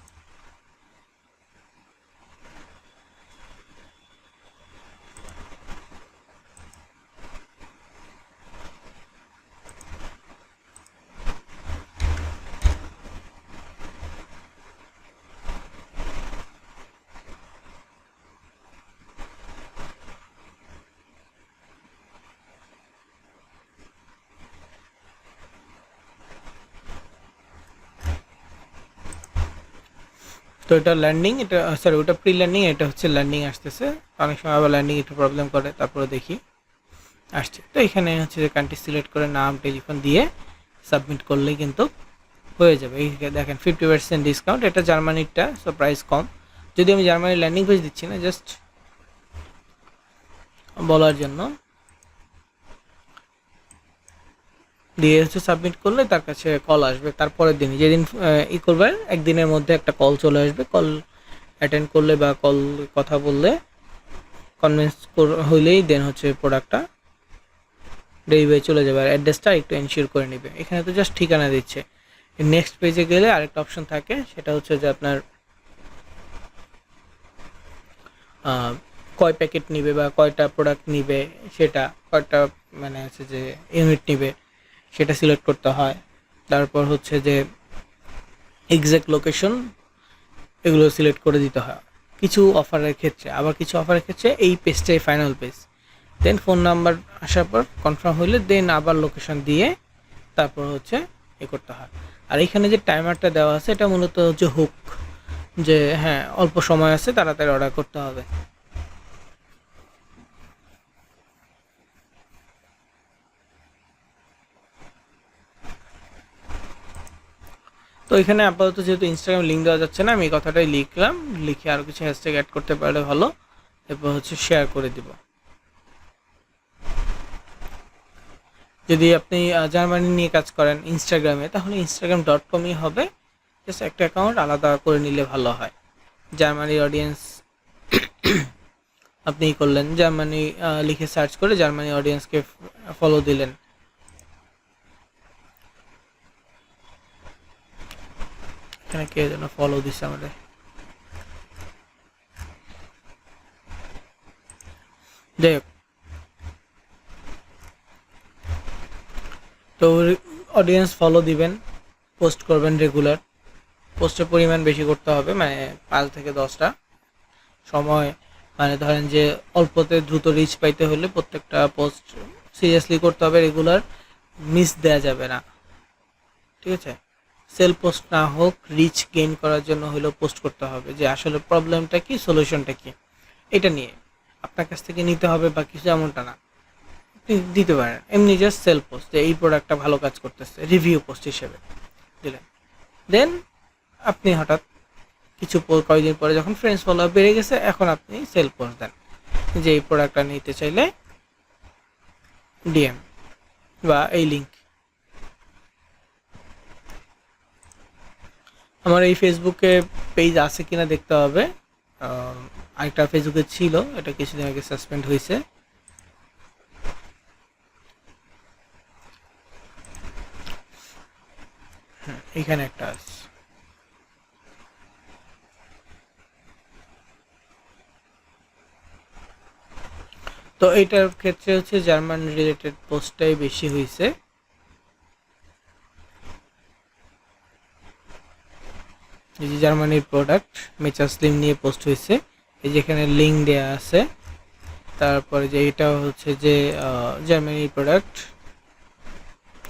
তো এটা ল্যান্ডিং, এটা সরি ওটা প্রি ল্যান্ডিং, এটা হচ্ছে ল্যান্ডিং আসতেছে। অনেক সময় আবার ল্যান্ডিং একটু প্রবলেম করে, তারপরে দেখি আসছে। তো এখানে হচ্ছে যে কান্ট্রি সিলেক্ট করে নাম টেলিফোন দিয়ে সাবমিট করলেই কিন্তু হয়ে যাবে। এই দেখেন 50% ডিসকাউন্ট, এটা জার্মানিরটা, সো প্রাইস কম। যদি আমি জার্মানির ল্যান্ডিং পেজ দিচ্ছি না, জাস্ট বলার জন্য। দিয়ে হচ্ছে সাবমিট করলে তার কাছে কল আসবে তারপরের দিন, যেদিন ই করবে একদিনের মধ্যে একটা কল চলে আসবে। কল অ্যাটেন্ড করলে বা কল কথা বললে কনভিন্স হইলেই দেন হচ্ছে প্রোডাক্টটা ডেলিভারি চলে যাবে। আর অ্যাড্রেসটা একটু এনশিওর করে নেবে। এখানে তো জাস্ট ঠিকানা দিচ্ছে। নেক্সট পেজে গেলে আরেকটা অপশন থাকে, সেটা হচ্ছে যে আপনার কয় প্যাকেট নিবে বা কয়টা প্রোডাক্ট নিবে, সেটা কয়টা মানে হচ্ছে যে ইউনিট নিবে সেটা সিলেক্ট করতে হয়। তারপর হচ্ছে যে এক্সাক্ট লোকেশন, এগুলো সিলেক্ট করে দিতে হয় কিছু অফারের ক্ষেত্রে। আবার কিছু অফারের ক্ষেত্রে এই পেজটাই ফাইনাল পেজ। দেন ফোন নাম্বার আসার পর কনফার্ম হইলে দেন আবার লোকেশন দিয়ে তারপর হচ্ছে এ করতে হয়। আর এখানে যে টাইমারটা দেওয়া আছে, এটা মূলত হচ্ছে হুক, যে হ্যাঁ অল্প সময় আছে, তাড়াতাড়ি অর্ডার করতে হবে। তো এখানে আপাতত যেহেতু ইনস্টাগ্রাম লিঙ্ক দেওয়া যাচ্ছে না, আমি এই কথাটাই লিখলাম, লিখে আরও কিছু হ্যাশট্যাগ অ্যাড করতে পারলে ভালো। এরপর হচ্ছে শেয়ার করে দিব। যদি আপনি জার্মানি নিয়ে কাজ করেন ইনস্টাগ্রামে, তাহলে instagram.com-ই হবে। জাস্ট একটা অ্যাকাউন্ট আলাদা করে নিলে ভালো হয়। জার্মানির অডিয়েন্স আপনি করলেন, জার্মানি লিখে সার্চ করে জার্মানি অডিয়েন্সকে ফলো দিলেন। এখানে কে যেন ফলো দিচ্ছে আমাদের, যাই হোক। তো অডিয়েন্স ফলো দিবেন, পোস্ট করবেন রেগুলার। পোস্টের পরিমাণ বেশি করতে হবে, মানে 5 থেকে 10টা সময়, মানে ধরেন যে অল্পতে দ্রুত রিচ পাইতে হলে প্রত্যেকটা পোস্ট সিরিয়াসলি করতে হবে, রেগুলার মিস দেওয়া যাবে না, ঠিক আছে? সেল পোস্ট না হোক, রিচ গেইন করার জন্য হলেও পোস্ট করতে হবে যে আসলে প্রবলেমটা কি, সলিউশনটা কি, এটা নিয়ে আপনার কাছ থেকে নিতে হবে বা কিছু, এমনটা না। আপনি দিতে পারেন এমনি জাস্ট সেল পোস্ট, যে এই প্রোডাক্টটা ভালো কাজ করতেছে, রিভিউ পোস্ট হিসেবে দিলেন। দেন আপনি হঠাৎ কিছু কয়েকদিন পরে যখন ফ্রেন্ডস ফলোয়ার বেড়ে গেছে, এখন আপনি সেল পোস্ট দেন যে এই প্রোডাক্টটা নিতে চাইলে ডিএম বা এই লিঙ্ক। আমার এই ফেসবুকে পেজ আছে কিনা দেখতে হবে। আরেকটা ফেসবুকে ছিল, এটা কিছুদিন আগে সাসপেন্ড হয়েছে। এখানে একটা আছে। তো এইটার ক্ষেত্রে হচ্ছে জার্মান রিলেটেড পোস্টটাই বেশি হয়েছে। এই যে জার্মানির প্রোডাক্ট মেচা স্লিম নিয়ে পোস্ট হয়েছে, এই যেখানে লিঙ্ক দেয়া আছে। তারপরে যে এটা হচ্ছে যে জার্মানির প্রোডাক্ট,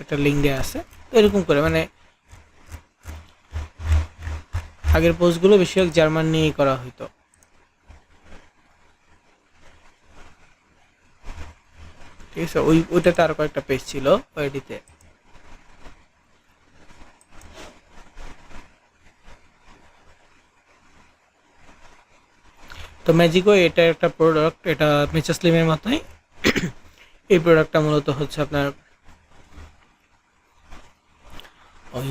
একটা লিঙ্ক দেয়া আছে। এরকম করে মানে আগের পোস্টগুলো বেশিরভাগ জার্মান নিয়েই করা হইতো। ঠিক আছে, ওইটাতে আরো কয়েকটা পেজ ছিল ওইটিতে। তো ম্যাজিকো এটা একটা প্রোডাক্ট, এটা মেচা স্লিমের মতোই। এই প্রোডাক্টটা মূলত হচ্ছে আপনার ওই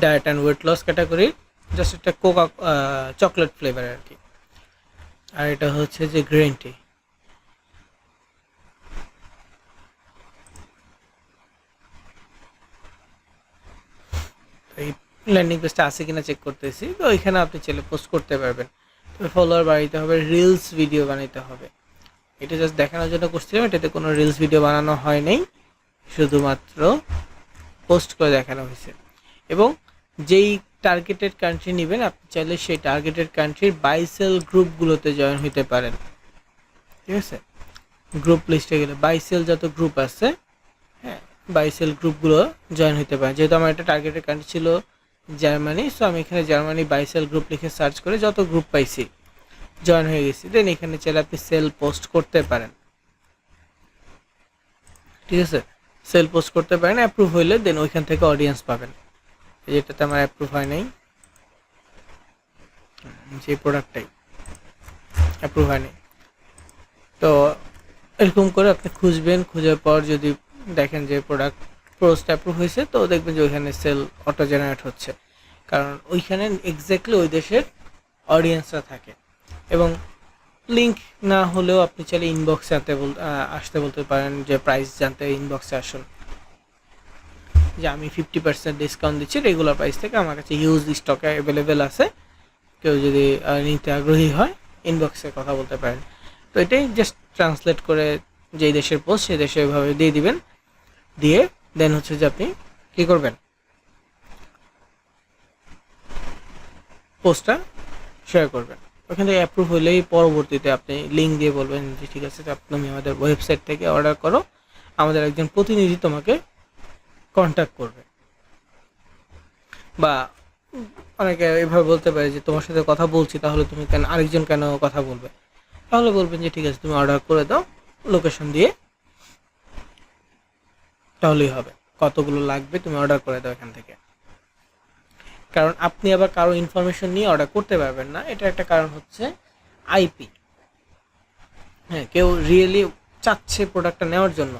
ডায়েট অ্যান্ড ওয়েট লস ক্যাটাগরির, জাস্ট একটা কোকা চকলেট ফ্লেভার আর কি। আর এটা হচ্ছে যে গ্রিন টি। এই ল্যান্ডিং পেজটা আছে কিনা চেক করতেছি। তো এখানে আপনি চাইলে পোস্ট করতে পারবেন। তবে ফলোয়ার বাড়াইতে হবে, রিলস ভিডিও বানাইতে হবে। এটা জাস্ট দেখানোর জন্য করছিলাম, এটাতে কোনো রিলস ভিডিও বানানো হয় নাই, শুধুমাত্র পোস্ট করে দেখানো হয়েছে। এবং যেই টার্গেটেড কান্ট্রি নেবেন, আপনি চাইলে সেই টার্গেটেড কান্ট্রির বাই সেল গ্রুপগুলোতে জয়েন হতে পারেন। ঠিক আছে, গ্রুপ লিস্টে গেলে বাই সেল যত গ্রুপ আছে, হ্যাঁ, বাই সেল গ্রুপগুলো জয়েন হতে পারেন। যেহেতু আমার একটা টার্গেটেড কান্ট্রি ছিল জার্মানি, সো আমি এখানে জার্মানি বাই সেল গ্রুপ লিখে সার্চ করে যত গ্রুপ পাইছি জয়েন হয়ে গেছি। দেন এখানে চাইলে আপনি সেল পোস্ট করতে পারেন। ঠিক আছে, সেল পোস্ট করতে পারেন, অ্যাপ্রুভ হইলে দেন ওইখান থেকে অডিয়েন্স পাবেন। যেটাতে আমার অ্যাপ্রুভ হয় নাই, যে প্রোডাক্টটাই অ্যাপ্রুভ হয়নি। তো এরকম করে আপনি খুঁজবেন, খুঁজার পর যদি দেখেন যে প্রোডাক্ট পোস্ট অ্যাপ্রুভ হয়েছে, তো দেখবেন যে ওইখানে সেল অটো জেনারেট হচ্ছে, কারণ ওইখানে এক্স্যাক্টলি ওই দেশের অডিয়েন্সরা থাকে। এবং লিঙ্ক না হলেও আপনি চাইলে ইনবক্সে আসতে বলতে পারেন যে প্রাইস জানতে ইনবক্সে আসুন, যে আমি 50% ডিসকাউন্ট দিচ্ছি রেগুলার প্রাইস থেকে, আমার কাছে হিউজ স্টকে অ্যাভেলেবেল আছে, কেউ যদি নিতে আগ্রহী হয় ইনবক্সে কথা বলতে পারেন। তো এটাই জাস্ট ট্রান্সলেট করে যেই দেশের পোস্ট সেই দেশে ওইভাবে দিয়ে দিবেন, দিয়ে দেন হচ্ছে যে আপনি কী করবেন, পোস্টটা শেয়ার করবেন। ওখান থেকে অ্যাপ্রুভ হলেই পরবর্তীতে আপনি লিঙ্ক দিয়ে বলবেন যে ঠিক আছে, তুমি আমাদের ওয়েবসাইট থেকে অর্ডার করো, আমাদের একজন প্রতিনিধি তোমাকে কন্ট্যাক্ট করবে। বা অনেকে এভাবে বলতে পারে যে তোমার সাথে কথা বলছি, তাহলে তুমি কেন আরেকজন কেন কথা বলবে, তাহলে বলবেন যে ঠিক আছে তুমি অর্ডার করে দাও লোকেশন দিয়ে, তাহলেই হবে। কতগুলো লাগবে তুমি অর্ডার করে দাও এখান থেকে। কারণ আপনি আবার কারো ইনফরমেশন নিয়ে অর্ডার করতে পারবেন না, এটা একটা কারণ হচ্ছে আইপি। হ্যাঁ, কেউ রিয়েলি চাচ্ছে প্রোডাক্টটা নেওয়ার জন্য,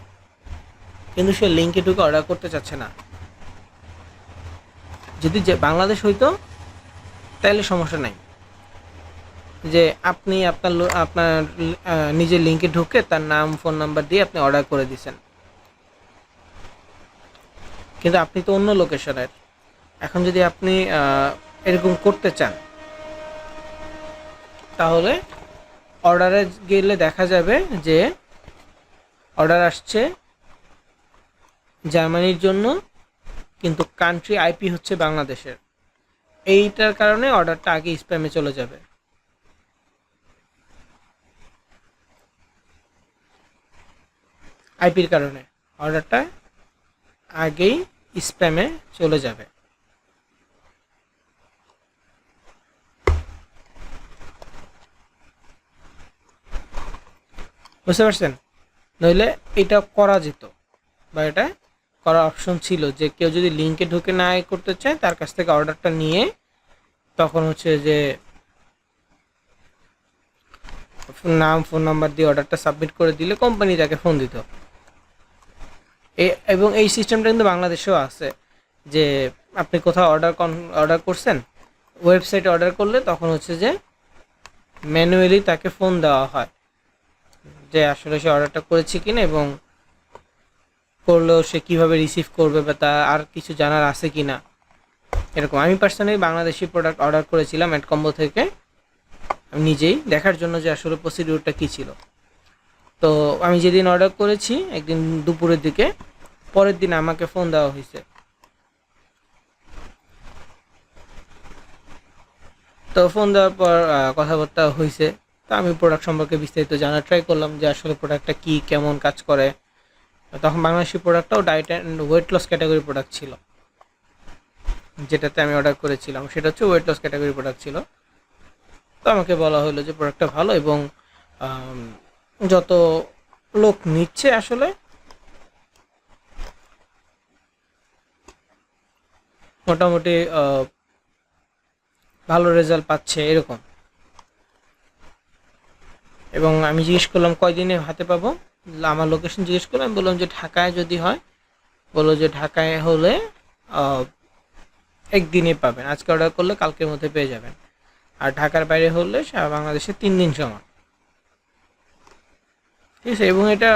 কিন্তু সে লিঙ্কে ঢুকে অর্ডার করতে চাচ্ছে না। যদি যে বাংলাদেশ হইতো তাহলে সমস্যা নাই, যে আপনি আপনার নিজের লিঙ্কে ঢুকে তার নাম ফোন নাম্বার দিয়ে আপনি অর্ডার করে দিয়েছেন, কিন্তু আপনি তো অন্য লোকেশনের। এখন যদি আপনি এরকম করতে চান, তাহলে অর্ডারে গেলে দেখা যাবে যে অর্ডার আসছে জার্মানির জন্য, কিন্তু কান্ট্রি আইপি হচ্ছে বাংলাদেশের। এইটার কারণে অর্ডারটা আগে স্প্যামে চলে যাবে। আইপির কারণে অর্ডারটা আগেই স্প্যামে চলে যাবে। বুঝতে পারছেন? নইলে এটা করা যেত, বা এটা করার অপশন ছিল, যে কেউ যদি লিঙ্কে ঢুকে না করতে চায়, তার কাছ থেকে অর্ডারটা নিয়ে তখন হচ্ছে যে নাম ফোন নাম্বার দিয়ে অর্ডারটা সাবমিট করে দিলে কোম্পানি তাকে ফোন দিত। এবং এই সিস্টেমটা কিন্তু বাংলাদেশেও আছে, যে আপনি কোথাও অর্ডার করছেন, ওয়েবসাইটে অর্ডার করলে তখন হচ্ছে যে ম্যানুয়ালি তাকে ফোন দেওয়া হয় যে আসলে সে অর্ডারটা করেছে কিনা, এবং করলেও সে কীভাবে রিসিভ করবে, বা তা আর কিছু জানার আছে কি না, এরকম। আমি পার্সোনালি বাংলাদেশি প্রোডাক্ট অর্ডার করেছিলাম অ্যাডকম্বো থেকে, আমি নিজেই দেখার জন্য যে আসলে প্রসিডিউরটা কী ছিল। তো আমি যেদিন অর্ডার করেছি একদিন দুপুরের দিকে, পরের দিন আমাকে ফোন দেওয়া হয়েছে। তো ফোন দেওয়ার পর কথাবার্তা হয়েছে। তো আমি প্রোডাক্ট সম্পর্কে বিস্তারিত জানার ট্রাই করলাম যে আসলে প্রোডাক্টটা কী, কেমন কাজ করে। তখন বাংলাদেশি প্রোডাক্টটাও diet and weight loss category product ছিল, যেটাতে আমি অর্ডার করেছিলাম সেটা হচ্ছে ওয়েট লস ক্যাটাগরি প্রোডাক্ট ছিল। তো আমাকে বলা হলো যে প্রোডাক্টটা ভালো, এবং যত লোক নিচ্ছে আসলে মোটামুটি ভালো রেজাল্ট পাচ্ছে এরকম। এবং আমি জিজ্ঞেস করলাম কয়দিনে হাতে পাবো, আমার লোকেশন জিজ্ঞেস করলাম, বললাম যে ঢাকায় যদি হয়, বললো যে ঢাকায় হলে একদিনে পাবেন, আজকে অর্ডার করলে কালকের মধ্যে পেয়ে যাবেন। আর ঢাকার বাইরে হলে সারা বাংলাদেশে 3 দিন সময়, ঠিক আছে। এবং এটা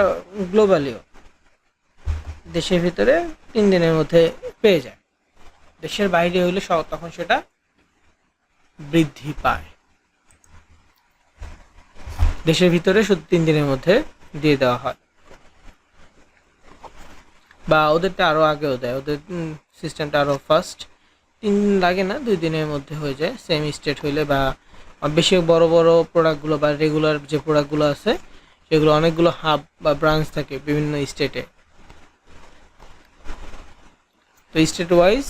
গ্লোবালিও, দেশের ভিতরে 3 দিনের মধ্যে পেয়ে যায়। দেশের বাইরে হলে তখন সেটা বৃদ্ধি পায়। দেশের ভিতরে শুধু 3 দিনের মধ্যে দিয়ে দেওয়া হয়, বা ওদেরটা আরও আগেও দেয়, ওদের সিস্টেমটা আরও ফাস্ট। 3 দিন লাগে না, 2 দিনের মধ্যে হয়ে যায় সেম স্টেট হইলে, বা বেশি বড় বড় প্রোডাক্টগুলো বা রেগুলার যে প্রোডাক্টগুলো আছে সেগুলো অনেকগুলো হাব বা ব্রাঞ্চ থাকে বিভিন্ন স্টেটে। তো স্টেট ওয়াইজ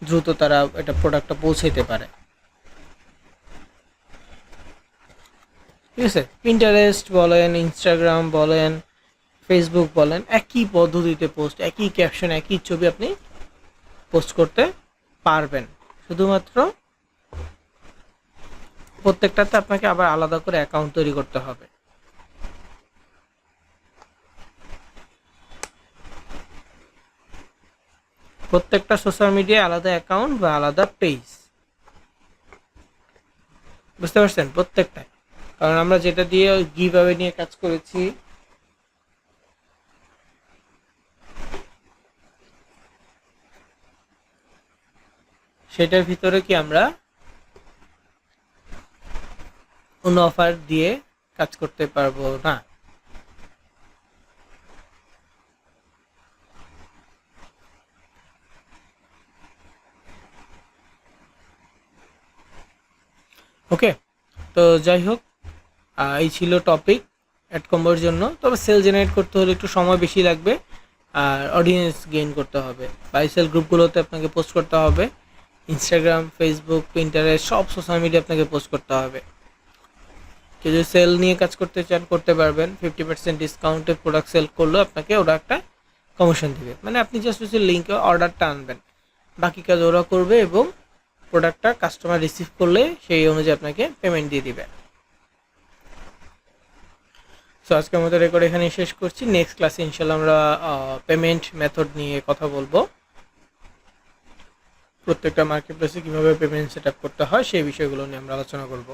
দ্রুত তারা এটা প্রোডাক্টটা পৌঁছাইতে পারে, ঠিক আছে। পিন্টারেস্ট বলেন, ইনস্টাগ্রাম বলেন, ফেসবুক বলেন, একই পদ্ধতিতে পোস্ট, একই ক্যাপশন, একই ছবি আপনি পোস্ট করতে পারবেন। শুধুমাত্র প্রত্যেকটাতে আপনাকে আবার আলাদা করে অ্যাকাউন্ট তৈরি করতে হবে। প্রত্যেকটা সোশ্যাল মিডিয়ায় আলাদা অ্যাকাউন্ট বা আলাদা পেজ, বুঝতে পারছেন? প্রত্যেকটাই। কারণ আমরা যেটা দিয়ে গিভ অ্যাওয়ে নিয়ে কাজ করেছি, সেটার ভিতরে কি আমরা অন্য অফার দিয়ে কাজ করতে পারবো না। ওকে, তো যাই হোক, এই ছিল টপিক অ্যাড কম্বোর জন্য। তবে সেল জেনারেট করতে হলে একটু সময় বেশি লাগবে, আর অডিয়েন্স গেইন করতে হবে। বাই সেল গ্রুপগুলোতে আপনাকে পোস্ট করতে হবে, ইনস্টাগ্রাম, ফেসবুক, পিন্টারেস্ট, সব সোশ্যাল মিডিয়া আপনাকে পোস্ট করতে হবে। কেউ যদি সেল নিয়ে কাজ করতে চান করতে পারবেন, 50% ডিসকাউন্টে প্রোডাক্ট সেল করলেও আপনাকে ওরা একটা কমিশন দেবে। মানে আপনি জাস্ট হচ্ছে লিঙ্কে অর্ডারটা আনবেন, বাকি কাজ ওরা করবে, এবং প্রোডাক্টটা কাস্টমার রিসিভ করলে সেই অনুযায়ী আপনাকে পেমেন্ট দিয়ে দিবে। সো আজকের মতো রেকর্ড এখানেই শেষ করছি। নেক্সট ক্লাসে ইনশাল্লাহ আমরা পেমেন্ট মেথড নিয়ে কথা বলবো, প্রত্যেকটা মার্কেট প্লেসে কীভাবে পেমেন্ট সেট আপ করতে হয় সেই বিষয়গুলো নিয়ে আমরা আলোচনা করব।